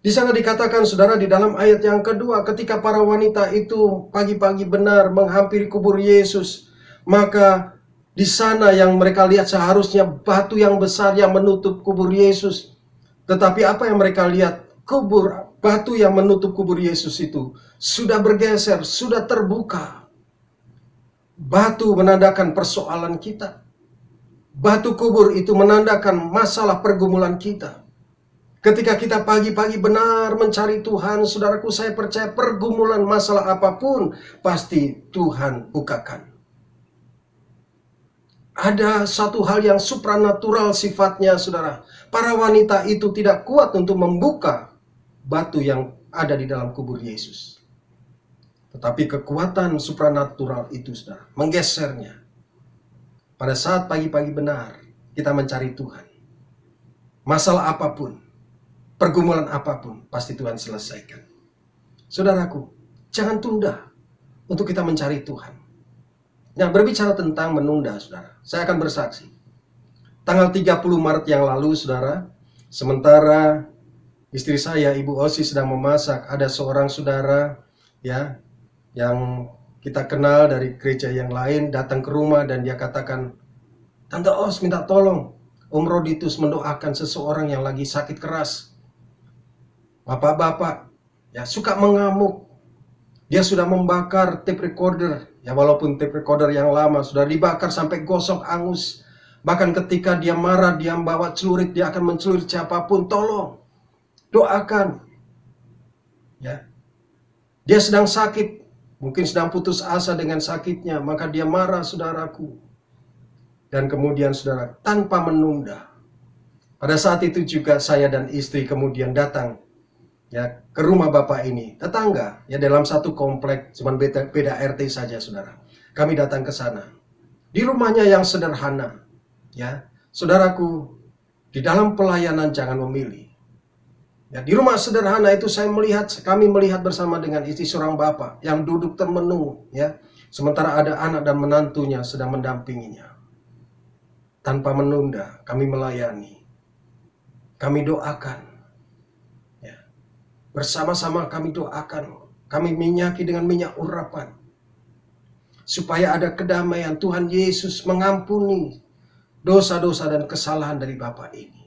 Di sana dikatakan, saudara, di dalam ayat yang kedua, ketika para wanita itu pagi-pagi benar menghampiri kubur Yesus, maka di sana yang mereka lihat seharusnya batu yang besar yang menutup kubur Yesus. Tetapi apa yang mereka lihat? Batu yang menutup kubur Yesus itu sudah bergeser, sudah terbuka. Batu menandakan persoalan kita. Batu kubur itu menandakan masalah pergumulan kita. Ketika kita pagi-pagi benar mencari Tuhan, saudaraku, saya percaya pergumulan masalah apapun pasti Tuhan bukakan. Ada satu hal yang supranatural sifatnya, saudara. Para wanita itu tidak kuat untuk membuka batu yang ada di dalam kubur Yesus. Tetapi kekuatan supranatural itu, saudara, menggesernya. Pada saat pagi-pagi benar, kita mencari Tuhan. Masalah apapun, pergumulan apapun, pasti Tuhan selesaikan. Saudaraku, jangan tunda untuk kita mencari Tuhan. Nah, berbicara tentang menunda, saudara, saya akan bersaksi. Tanggal 30 Maret yang lalu, saudara, sementara istri saya, Ibu Osi, sedang memasak, ada seorang saudara ya yang kita kenal dari gereja yang lain datang ke rumah dan dia katakan, "Tante Os minta tolong, Om Roditus mendoakan seseorang yang lagi sakit keras. Bapak-bapak ya suka mengamuk. Dia sudah membakar tape recorder, ya walaupun tape recorder yang lama sudah dibakar sampai gosok angus. Bahkan ketika dia marah, dia membawa celurit, dia akan mencelurit siapapun. Tolong doakan." Ya. Dia sedang sakit, mungkin sedang putus asa dengan sakitnya, maka dia marah, saudaraku. Dan kemudian saudara, tanpa menunda, pada saat itu juga saya dan istri kemudian datang ya ke rumah bapak ini, tetangga ya dalam satu komplek, cuman beda RT saja, saudara. Kami datang ke sana. Di rumahnya yang sederhana, ya, saudaraku, di dalam pelayanan jangan memilih. Ya, di rumah sederhana itu kami melihat bersama dengan istri seorang bapak yang duduk termenung, ya, sementara ada anak dan menantunya sedang mendampinginya. Tanpa menunda, kami melayani, kami doakan, ya, bersama-sama kami doakan, kami minyaki dengan minyak urapan, supaya ada kedamaian. Tuhan Yesus mengampuni dosa-dosa dan kesalahan dari bapak ini.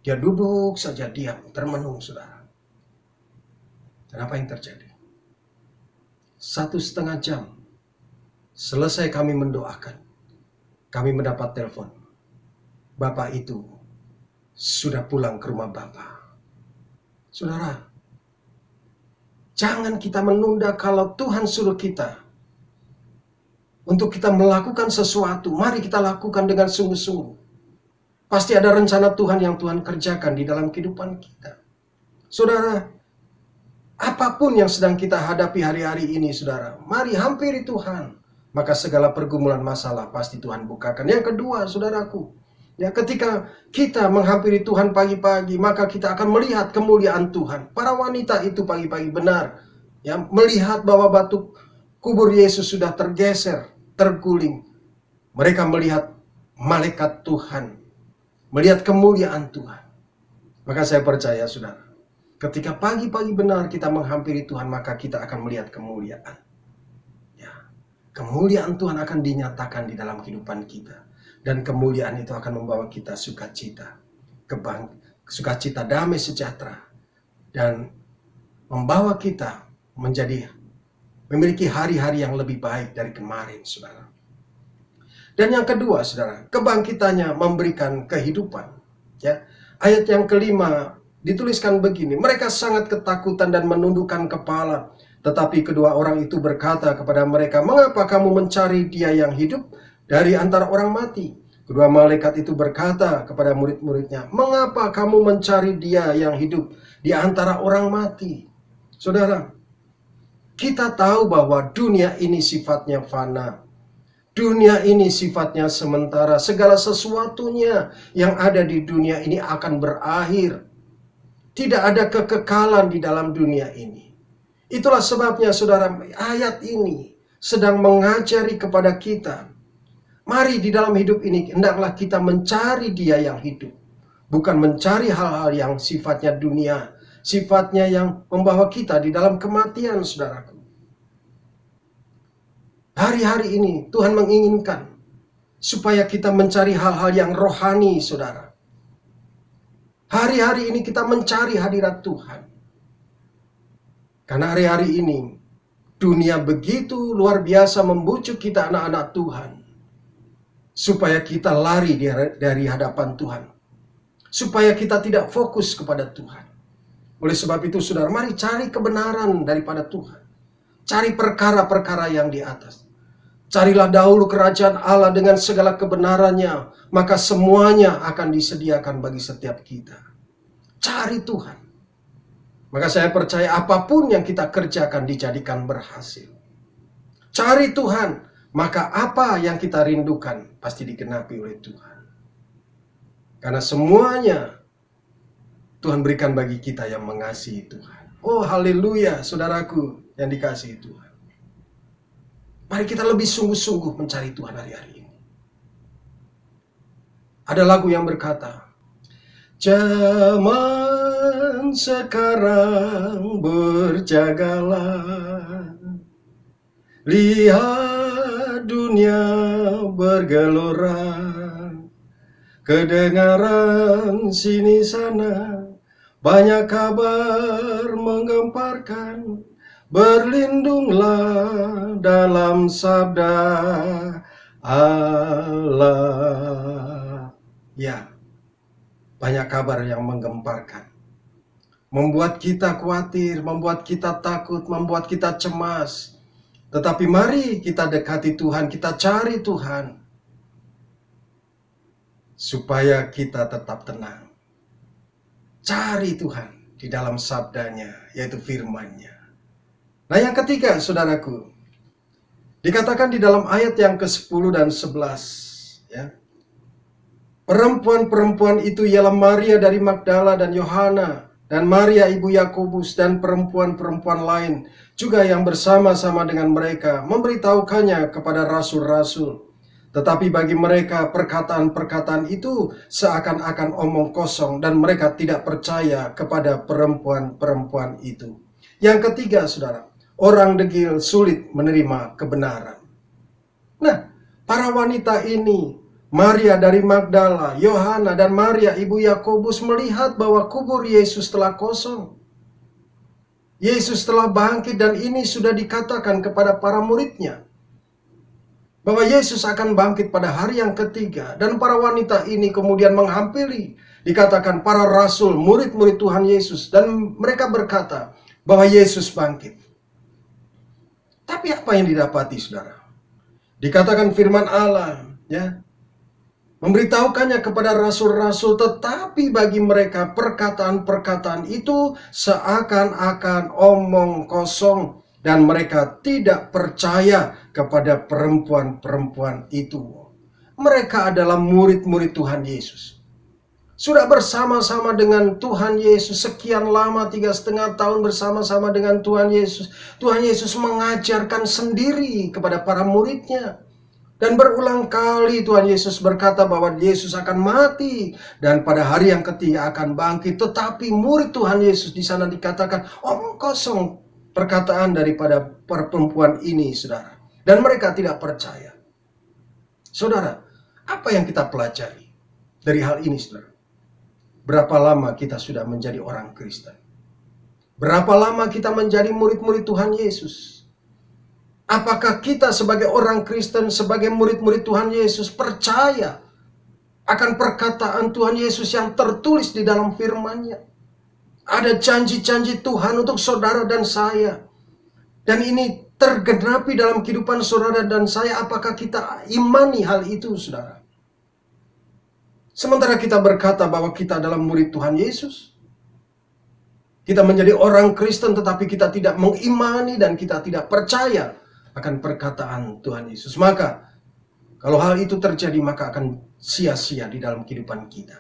Dia duduk saja diam, termenung, saudara. Dan apa yang terjadi? 1,5 jam selesai kami mendoakan, kami mendapat telepon. Bapak itu sudah pulang ke rumah Bapak. Saudara, jangan kita menunda kalau Tuhan suruh kita untuk kita melakukan sesuatu. Mari kita lakukan dengan sungguh-sungguh. Pasti ada rencana Tuhan yang Tuhan kerjakan di dalam kehidupan kita. Saudara, apapun yang sedang kita hadapi hari-hari ini, saudara, mari hampiri Tuhan. Maka segala pergumulan masalah pasti Tuhan bukakan. Yang kedua, saudaraku, ya, ketika kita menghampiri Tuhan pagi-pagi, maka kita akan melihat kemuliaan Tuhan. Para wanita itu pagi-pagi benar, ya, melihat bahwa batu kubur Yesus sudah tergeser, terguling. Mereka melihat malaikat Tuhan, melihat kemuliaan Tuhan. Maka saya percaya, saudara, ketika pagi-pagi benar kita menghampiri Tuhan, maka kita akan melihat kemuliaan. Ya, kemuliaan Tuhan akan dinyatakan di dalam kehidupan kita. Dan kemuliaan itu akan membawa kita sukacita, sukacita, damai sejahtera. Dan membawa kita memiliki hari-hari yang lebih baik dari kemarin, saudara. Dan yang kedua, saudara, kebangkitannya memberikan kehidupan. Ya, ayat yang kelima dituliskan begini, mereka sangat ketakutan dan menundukkan kepala. Tetapi kedua orang itu berkata kepada mereka, "Mengapa kamu mencari Dia yang hidup dari antara orang mati?" Kedua malaikat itu berkata kepada murid-muridnya, "Mengapa kamu mencari Dia yang hidup di antara orang mati?" Saudara, kita tahu bahwa dunia ini sifatnya fana. Dunia ini sifatnya sementara. Segala sesuatunya yang ada di dunia ini akan berakhir. Tidak ada kekekalan di dalam dunia ini. Itulah sebabnya, saudara, ayat ini sedang mengajari kepada kita. Mari di dalam hidup ini, hendaklah kita mencari Dia yang hidup. Bukan mencari hal-hal yang sifatnya dunia. Sifatnya yang membawa kita di dalam kematian, saudaraku. Hari-hari ini Tuhan menginginkan supaya kita mencari hal-hal yang rohani, saudara. Hari-hari ini kita mencari hadirat Tuhan. Karena hari-hari ini dunia begitu luar biasa membujuk kita, anak-anak Tuhan, supaya kita lari dari hadapan Tuhan, supaya kita tidak fokus kepada Tuhan. Oleh sebab itu, saudara, mari cari kebenaran daripada Tuhan. Cari perkara-perkara yang di atas. Carilah dahulu kerajaan Allah dengan segala kebenarannya, maka semuanya akan disediakan bagi setiap kita. Cari Tuhan. Maka saya percaya apapun yang kita kerjakan dijadikan berhasil. Cari Tuhan, maka apa yang kita rindukan pasti digenapi oleh Tuhan. Karena semuanya Tuhan berikan bagi kita yang mengasihi Tuhan. Oh haleluya, saudaraku yang dikasihi Tuhan. Mari kita lebih sungguh-sungguh mencari Tuhan hari-hari ini. Ada lagu yang berkata, zaman sekarang berjagalah, lihat dunia bergelora, kedengaran sini sana, banyak kabar menggemparkan, berlindunglah dalam sabda Allah. Ya, banyak kabar yang menggemparkan, membuat kita khawatir, membuat kita takut, membuat kita cemas. Tetapi mari kita dekati Tuhan, kita cari Tuhan, supaya kita tetap tenang. Cari Tuhan di dalam sabdanya, yaitu firman-Nya. Nah yang ketiga, saudaraku, dikatakan di dalam ayat yang ke-10 dan 11, ya. Perempuan-perempuan itu ialah Maria dari Magdala dan Yohana, dan Maria ibu Yakobus, dan perempuan-perempuan lain juga yang bersama-sama dengan mereka memberitahukannya kepada rasul-rasul. Tetapi bagi mereka perkataan-perkataan itu seakan-akan omong kosong, dan mereka tidak percaya kepada perempuan-perempuan itu. Yang ketiga, saudara, orang degil sulit menerima kebenaran. Nah, para wanita ini, Maria dari Magdala, Yohana, dan Maria ibu Yakobus melihat bahwa kubur Yesus telah kosong. Yesus telah bangkit, dan ini sudah dikatakan kepada para muridnya bahwa Yesus akan bangkit pada hari yang ketiga. Dan para wanita ini kemudian menghampiri, dikatakan para rasul, murid-murid Tuhan Yesus, dan mereka berkata bahwa Yesus bangkit. Tapi apa yang didapati, saudara? Dikatakan firman Allah, ya, memberitahukannya kepada rasul-rasul, tetapi bagi mereka perkataan-perkataan itu seakan-akan omong kosong, dan mereka tidak percaya kepada perempuan-perempuan itu. Mereka adalah murid-murid Tuhan Yesus. Sudah bersama-sama dengan Tuhan Yesus sekian lama, 3,5 tahun bersama-sama dengan Tuhan Yesus. Tuhan Yesus mengajarkan sendiri kepada para muridnya. Dan berulang kali Tuhan Yesus berkata bahwa Yesus akan mati dan pada hari yang ketiga akan bangkit. Tetapi murid Tuhan Yesus di sana dikatakan omong kosong perkataan daripada perempuan ini, saudara. Dan mereka tidak percaya. Saudara, apa yang kita pelajari dari hal ini, saudara? Berapa lama kita sudah menjadi orang Kristen? Berapa lama kita menjadi murid-murid Tuhan Yesus? Apakah kita sebagai orang Kristen, sebagai murid-murid Tuhan Yesus percaya akan perkataan Tuhan Yesus yang tertulis di dalam firman-Nya? Ada janji-janji Tuhan untuk saudara dan saya. Dan ini tergenapi dalam kehidupan saudara dan saya. Apakah kita imani hal itu, saudara? Sementara kita berkata bahwa kita adalah murid Tuhan Yesus. Kita menjadi orang Kristen tetapi kita tidak mengimani dan kita tidak percaya akan perkataan Tuhan Yesus. Maka kalau hal itu terjadi, maka akan sia-sia di dalam kehidupan kita.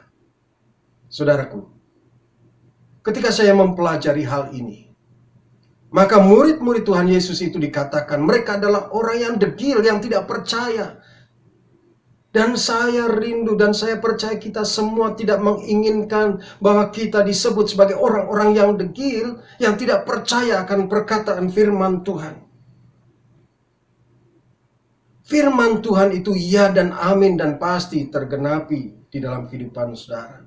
Saudaraku, ketika saya mempelajari hal ini, maka murid-murid Tuhan Yesus itu dikatakan mereka adalah orang yang degil, yang tidak percaya. Dan saya rindu dan saya percaya kita semua tidak menginginkan bahwa kita disebut sebagai orang-orang yang degil, yang tidak percaya akan perkataan firman Tuhan. Firman Tuhan itu ya dan amin dan pasti tergenapi di dalam kehidupan saudara.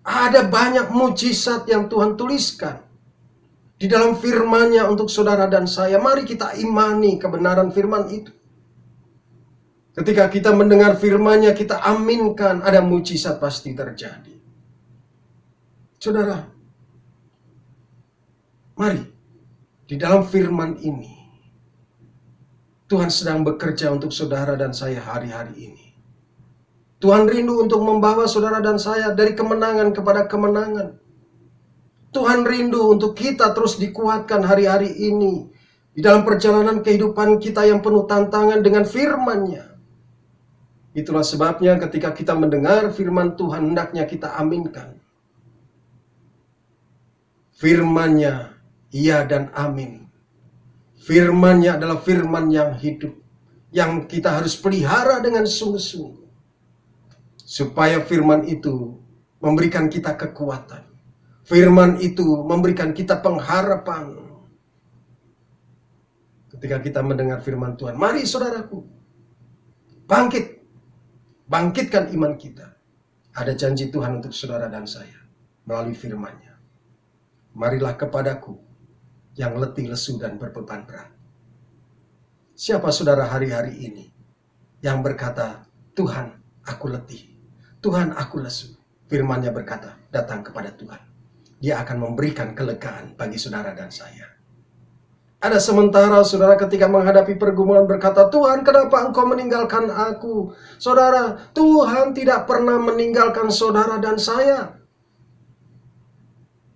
Ada banyak mujizat yang Tuhan tuliskan di dalam firman-Nya untuk saudara dan saya. Mari kita imani kebenaran firman itu. Ketika kita mendengar firman-Nya, kita aminkan, ada mujizat pasti terjadi. Saudara, mari di dalam firman ini Tuhan sedang bekerja untuk saudara dan saya hari-hari ini. Tuhan rindu untuk membawa saudara dan saya dari kemenangan kepada kemenangan. Tuhan rindu untuk kita terus dikuatkan hari-hari ini di dalam perjalanan kehidupan kita yang penuh tantangan dengan firman-Nya. Itulah sebabnya ketika kita mendengar firman Tuhan, hendaknya kita aminkan. Firman-Nya iya dan amin. Firman-Nya adalah firman yang hidup, yang kita harus pelihara dengan sungguh-sungguh, supaya firman itu memberikan kita kekuatan. Firman itu memberikan kita pengharapan. Ketika kita mendengar firman Tuhan, mari saudaraku, bangkitkan iman kita. Ada janji Tuhan untuk saudara dan saya melalui firman-Nya. Marilah kepadaku yang letih, lesu, dan berbeban berat. Siapa saudara hari-hari ini yang berkata, Tuhan, aku letih, Tuhan, aku lesu? Firman-Nya berkata, datang kepada Tuhan. Dia akan memberikan kelegaan bagi saudara dan saya. Ada sementara saudara ketika menghadapi pergumulan berkata, Tuhan, kenapa Engkau meninggalkan aku? Saudara, Tuhan tidak pernah meninggalkan saudara dan saya.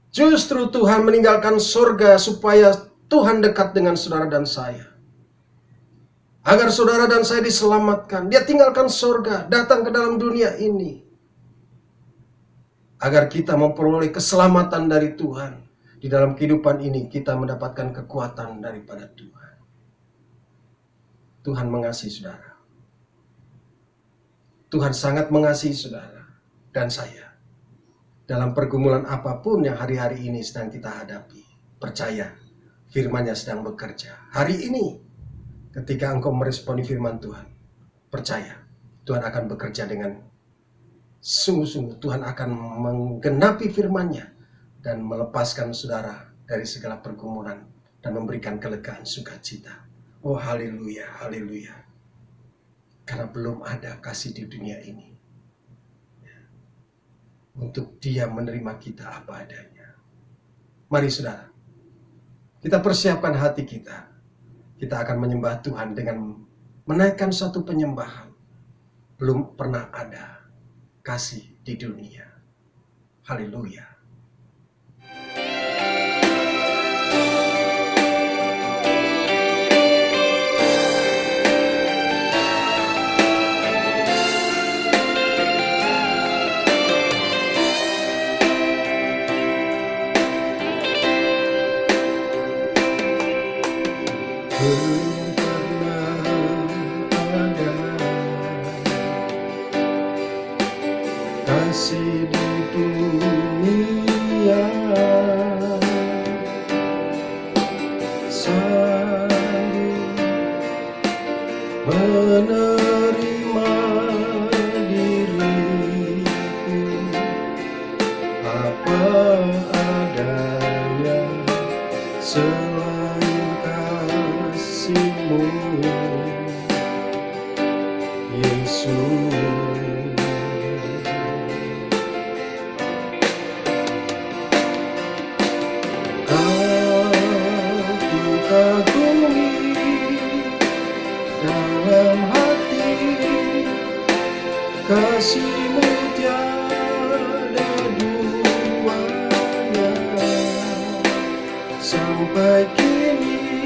Justru Tuhan meninggalkan surga supaya Tuhan dekat dengan saudara dan saya. Agar saudara dan saya diselamatkan. Dia tinggalkan surga, datang ke dalam dunia ini. Agar kita memperoleh keselamatan dari Tuhan. Di dalam kehidupan ini kita mendapatkan kekuatan daripada Tuhan. Tuhan mengasihi saudara. Tuhan sangat mengasihi saudara dan saya. Dalam pergumulan apapun yang hari-hari ini sedang kita hadapi, percaya firman-Nya sedang bekerja. Hari ini ketika engkau meresponi firman Tuhan, percaya Tuhan akan bekerja dengan sungguh-sungguh. Tuhan akan menggenapi firman-Nya dan melepaskan saudara dari segala pergumulan dan memberikan kelegaan sukacita. Oh haleluya, haleluya. Karena belum ada kasih di dunia ini untuk Dia menerima kita apa adanya. Mari saudara, kita persiapkan hati kita. Kita akan menyembah Tuhan dengan menaikkan satu penyembahan. Belum pernah ada kasih di dunia. Haleluya. Kasih di dunia sanggup menerima diriku apa adanya selain kasih-Mu, Yesus. Dalam hati kasih-Mu tiada duanya, sampai kini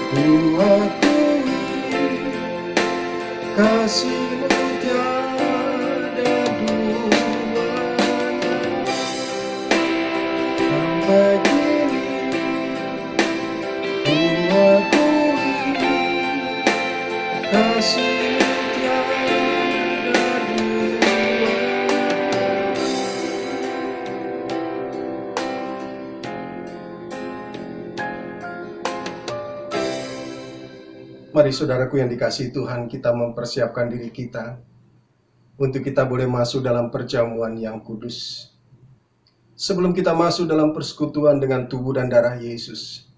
ku akui kasih-Mu tiada duanya, sampai kini ku akui kasih tiada dua. Mari saudaraku yang dikasihi Tuhan, kita mempersiapkan diri kita untuk kita boleh masuk dalam perjamuan yang kudus. Sebelum kita masuk dalam persekutuan dengan tubuh dan darah Yesus,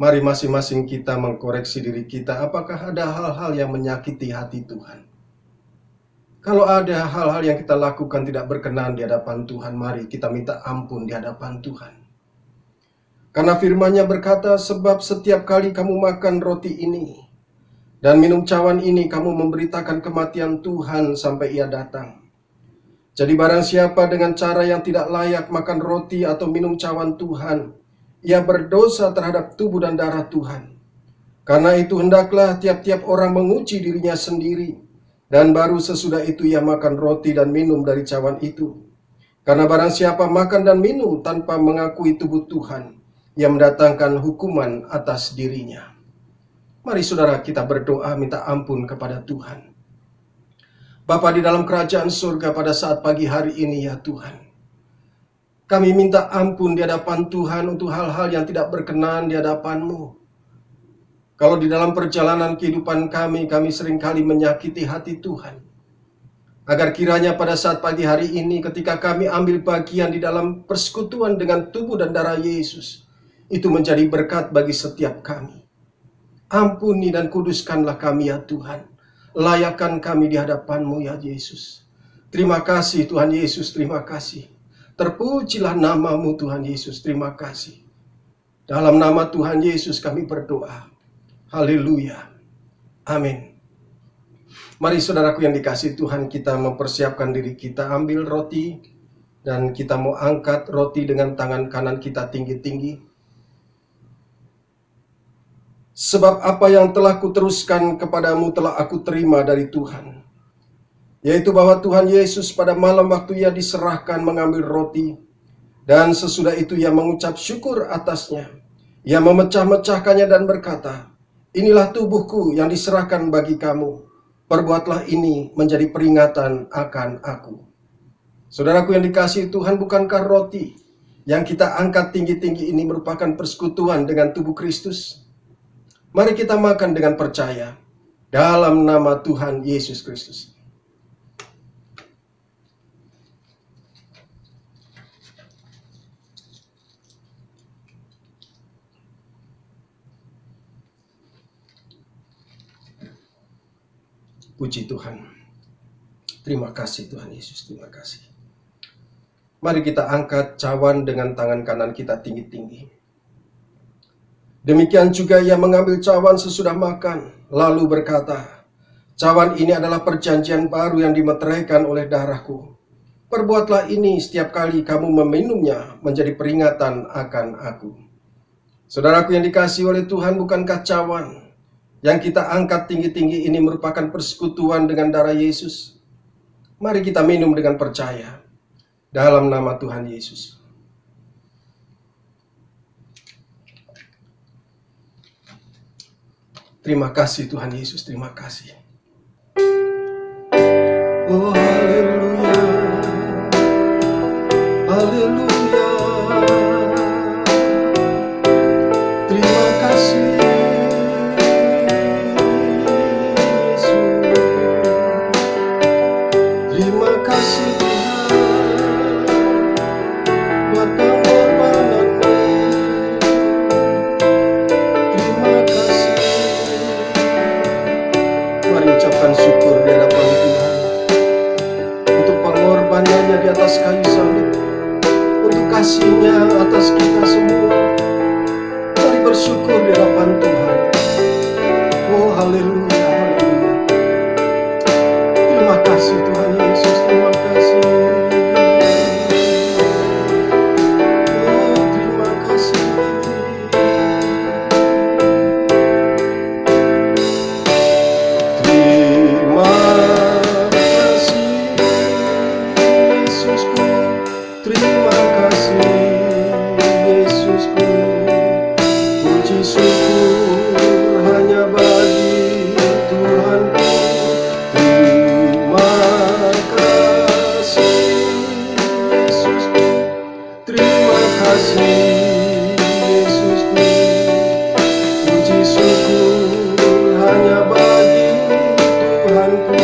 mari masing-masing kita mengkoreksi diri kita, apakah ada hal-hal yang menyakiti hati Tuhan. Kalau ada hal-hal yang kita lakukan tidak berkenan di hadapan Tuhan, mari kita minta ampun di hadapan Tuhan. Karena firman-Nya berkata, sebab setiap kali kamu makan roti ini dan minum cawan ini, kamu memberitakan kematian Tuhan sampai Ia datang. Jadi barang siapa dengan cara yang tidak layak makan roti atau minum cawan Tuhan, ia berdosa terhadap tubuh dan darah Tuhan. Karena itu hendaklah tiap-tiap orang menguji dirinya sendiri, dan baru sesudah itu ia makan roti dan minum dari cawan itu. Karena barang siapa makan dan minum tanpa mengakui tubuh Tuhan, ia mendatangkan hukuman atas dirinya. Mari saudara kita berdoa minta ampun kepada Tuhan. Bapa di dalam kerajaan surga, pada saat pagi hari ini ya Tuhan, kami minta ampun di hadapan Tuhan untuk hal-hal yang tidak berkenan di hadapan-Mu. Kalau di dalam perjalanan kehidupan kami seringkali menyakiti hati Tuhan. Agar kiranya pada saat pagi hari ini ketika kami ambil bagian di dalam persekutuan dengan tubuh dan darah Yesus, itu menjadi berkat bagi setiap kami. Ampuni dan kuduskanlah kami ya Tuhan. Layakkan kami di hadapan-Mu ya Yesus. Terima kasih Tuhan Yesus, terima kasih. Terpujilah nama-Mu Tuhan Yesus, terima kasih. Dalam nama Tuhan Yesus kami berdoa. Haleluya. Amin. Mari saudaraku yang dikasihi Tuhan, kita mempersiapkan diri kita, ambil roti, dan kita mau angkat roti dengan tangan kanan kita tinggi-tinggi. Sebab apa yang telah kuteruskan kepadamu telah aku terima dari Tuhan, yaitu bahwa Tuhan Yesus pada malam waktu ia diserahkan mengambil roti, dan sesudah itu ia mengucap syukur atasnya. Ia memecah-mecahkannya dan berkata, inilah tubuhku yang diserahkan bagi kamu. Perbuatlah ini menjadi peringatan akan aku. Saudaraku yang dikasihi Tuhan, bukankah roti yang kita angkat tinggi-tinggi ini merupakan persekutuan dengan tubuh Kristus? Mari kita makan dengan percaya dalam nama Tuhan Yesus Kristus. Puji Tuhan. Terima kasih Tuhan Yesus, terima kasih. Mari kita angkat cawan dengan tangan kanan kita tinggi-tinggi. Demikian juga ia mengambil cawan sesudah makan, lalu berkata, cawan ini adalah perjanjian baru yang dimeteraikan oleh darahku. Perbuatlah ini setiap kali kamu meminumnya menjadi peringatan akan aku. Saudaraku yang dikasihi oleh Tuhan, bukankah cawan yang kita angkat tinggi-tinggi ini merupakan persekutuan dengan darah Yesus? Mari kita minum dengan percaya dalam nama Tuhan Yesus. Terima kasih Tuhan Yesus, terima kasih. Oh haleluya, haleluya. Terima kasih Yesus. Terima kasih Tuhan buat pengorbanan-Mu. Terima kasih. Mari ucapkan syukur di hadapan Tuhan untuk pengorbanannya di atas kayu salib, untuk kasih-Nya atas kita semua. Mari bersyukur di hadapan Tuhan. Oh haleluya, haleluya. Terima kasih Tuhan Yesus, terima kasih. Oh terima kasih. Terima kasih Yesusku, terima kasih Yesusku. Puji syukur hanya bagi Tuhanku. Terima kasih Yesusku, terima kasih Yesusku. Puji syukur hanya bagi Tuhanku.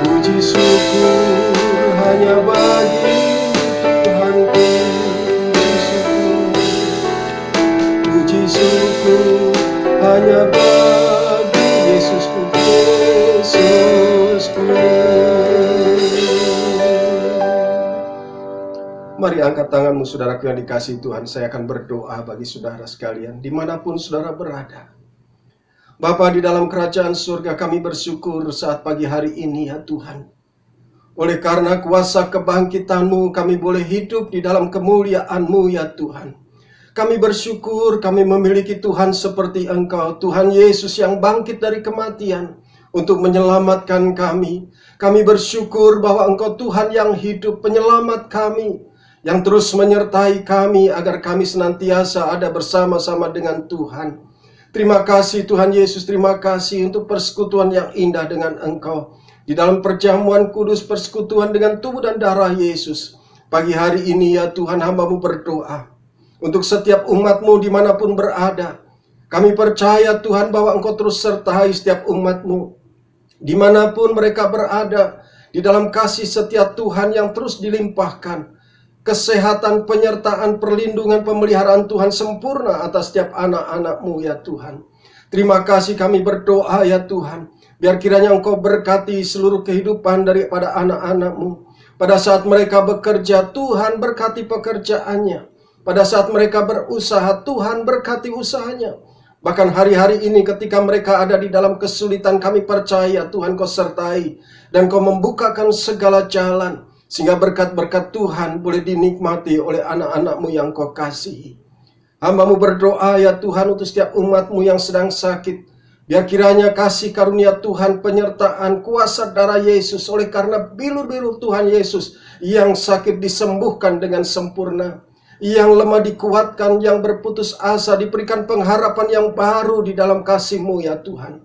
Puji syukur hanya bagi Tuhanku. Puji syukur hanya bagi Yesusku, Yesusku. Mari angkat tanganmu saudaraku yang dikasihi Tuhan. Saya akan berdoa bagi saudara sekalian dimanapun saudara berada. Bapa di dalam kerajaan surga, kami bersyukur saat pagi hari ini ya Tuhan. Oleh karena kuasa kebangkitan-Mu, kami boleh hidup di dalam kemuliaan-Mu ya Tuhan. Kami bersyukur kami memiliki Tuhan seperti Engkau, Tuhan Yesus yang bangkit dari kematian untuk menyelamatkan kami. Kami bersyukur bahwa Engkau Tuhan yang hidup, penyelamat kami, yang terus menyertai kami agar kami senantiasa ada bersama-sama dengan Tuhan. Terima kasih Tuhan Yesus, terima kasih untuk persekutuan yang indah dengan Engkau. Di dalam perjamuan kudus, persekutuan dengan tubuh dan darah Yesus. Pagi hari ini ya Tuhan, hamba-Mu berdoa untuk setiap umat-Mu dimanapun berada. Kami percaya Tuhan bahwa Engkau terus sertai setiap umat-Mu dimanapun mereka berada. Di dalam kasih setia Tuhan yang terus dilimpahkan. Kesehatan, penyertaan, perlindungan, pemeliharaan Tuhan sempurna atas setiap anak-anak-Mu ya Tuhan. Terima kasih kami berdoa ya Tuhan. Biar kiranya Engkau berkati seluruh kehidupan daripada anak-anak-Mu. Pada saat mereka bekerja, Tuhan berkati pekerjaannya. Pada saat mereka berusaha, Tuhan berkati usahanya. Bahkan hari-hari ini ketika mereka ada di dalam kesulitan, kami percaya Tuhan Kau sertai. Dan Kau membukakan segala jalan. Sehingga berkat-berkat Tuhan boleh dinikmati oleh anak-anak-Mu yang Kau kasihi. Hamba-Mu berdoa ya Tuhan untuk setiap umat-Mu yang sedang sakit. Biar kiranya kasih karunia Tuhan, penyertaan, kuasa darah Yesus. Oleh karena bilur-bilur Tuhan Yesus yang sakit disembuhkan dengan sempurna. Yang lemah dikuatkan, yang berputus asa diberikan pengharapan yang baru di dalam kasih-Mu ya Tuhan.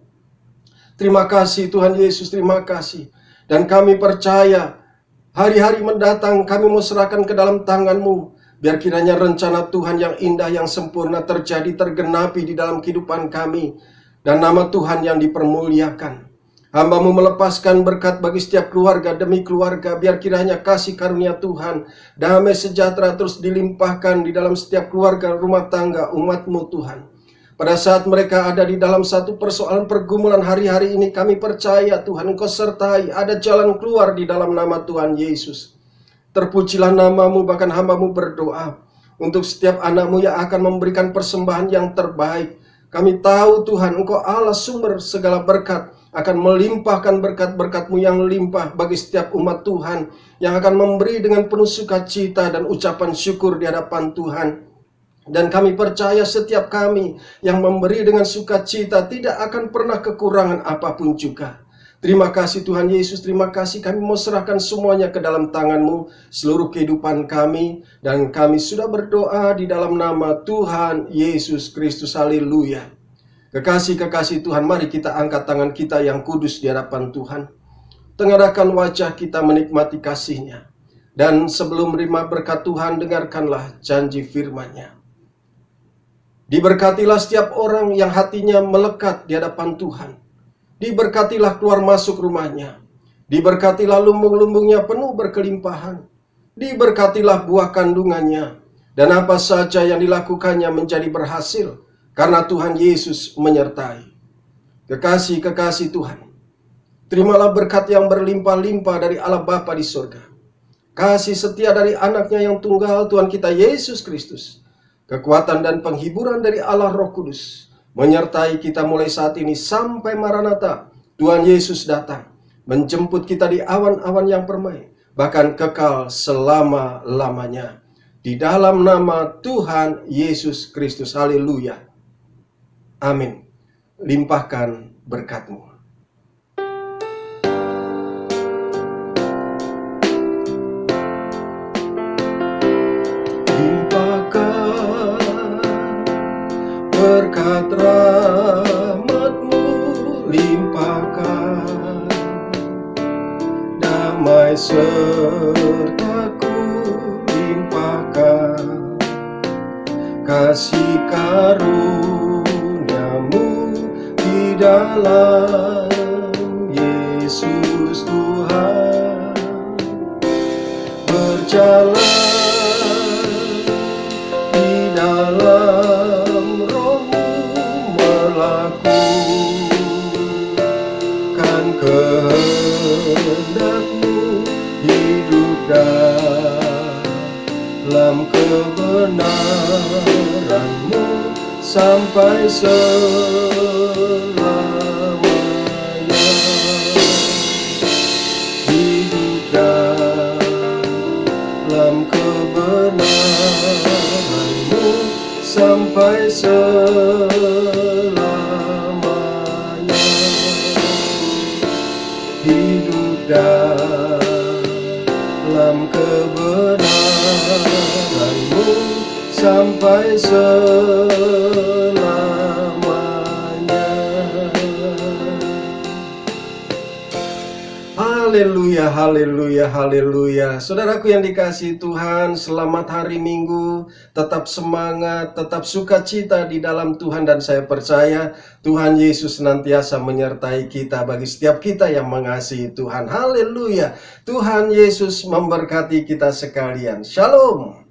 Terima kasih Tuhan Yesus, terima kasih. Dan kami percaya hari-hari mendatang kami mau serahkan ke dalam tangan-Mu. Biar kiranya rencana Tuhan yang indah, yang sempurna terjadi, tergenapi di dalam kehidupan kami. Dan nama Tuhan yang dipermuliakan. Hamba-Mu melepaskan berkat bagi setiap keluarga demi keluarga. Biar kiranya kasih karunia Tuhan, damai sejahtera terus dilimpahkan di dalam setiap keluarga, rumah tangga, umat-Mu Tuhan. Pada saat mereka ada di dalam satu persoalan pergumulan hari-hari ini, kami percaya Tuhan Engkau sertai, ada jalan keluar di dalam nama Tuhan Yesus. Terpujilah nama-Mu, bahkan hamba-Mu berdoa untuk setiap anak-Mu yang akan memberikan persembahan yang terbaik. Kami tahu Tuhan Engkau Allah sumber segala berkat, akan melimpahkan berkat-berkat-Mu yang limpah bagi setiap umat Tuhan yang akan memberi dengan penuh sukacita dan ucapan syukur di hadapan Tuhan. Dan kami percaya setiap kami yang memberi dengan sukacita tidak akan pernah kekurangan apapun juga. Terima kasih Tuhan Yesus, terima kasih kami mau serahkan semuanya ke dalam tangan-Mu, seluruh kehidupan kami. Dan kami sudah berdoa di dalam nama Tuhan Yesus Kristus, haleluya. Kekasih-kekasih Tuhan, mari kita angkat tangan kita yang kudus di hadapan Tuhan. Tengadahkan wajah kita menikmati kasih-Nya. Dan sebelum menerima berkat Tuhan, dengarkanlah janji firman-Nya. Diberkatilah setiap orang yang hatinya melekat di hadapan Tuhan. Diberkatilah keluar masuk rumahnya. Diberkatilah lumbung-lumbungnya penuh berkelimpahan. Diberkatilah buah kandungannya. Dan apa saja yang dilakukannya menjadi berhasil. Karena Tuhan Yesus menyertai. Kekasih-kekasih Tuhan, terimalah berkat yang berlimpah-limpah dari Allah Bapa di surga. Kasih setia dari anaknya yang tunggal Tuhan kita Yesus Kristus. Kekuatan dan penghiburan dari Allah Roh Kudus menyertai kita mulai saat ini sampai Maranatha. Tuhan Yesus datang menjemput kita di awan-awan yang permai, bahkan kekal selama-lamanya. Di dalam nama Tuhan Yesus Kristus, haleluya. Amin. Limpahkan berkat-Mu. Limpahkan berkat rahmat-Mu, limpahkan damai serta-Ku, limpahkan kasih karunia-Mu di dalam Yesus Tuhan. Berjalan di dalam Roh-Mu, melakukan kehendak-Mu, hidup dalam kebenaran-Mu sampai selama. sampai selamanya. Haleluya, haleluya, haleluya. Saudaraku yang dikasihi Tuhan, selamat hari Minggu. Tetap semangat, tetap sukacita di dalam Tuhan. Dan saya percaya Tuhan Yesus senantiasa menyertai kita bagi setiap kita yang mengasihi Tuhan. Haleluya. Tuhan Yesus memberkati kita sekalian. Shalom.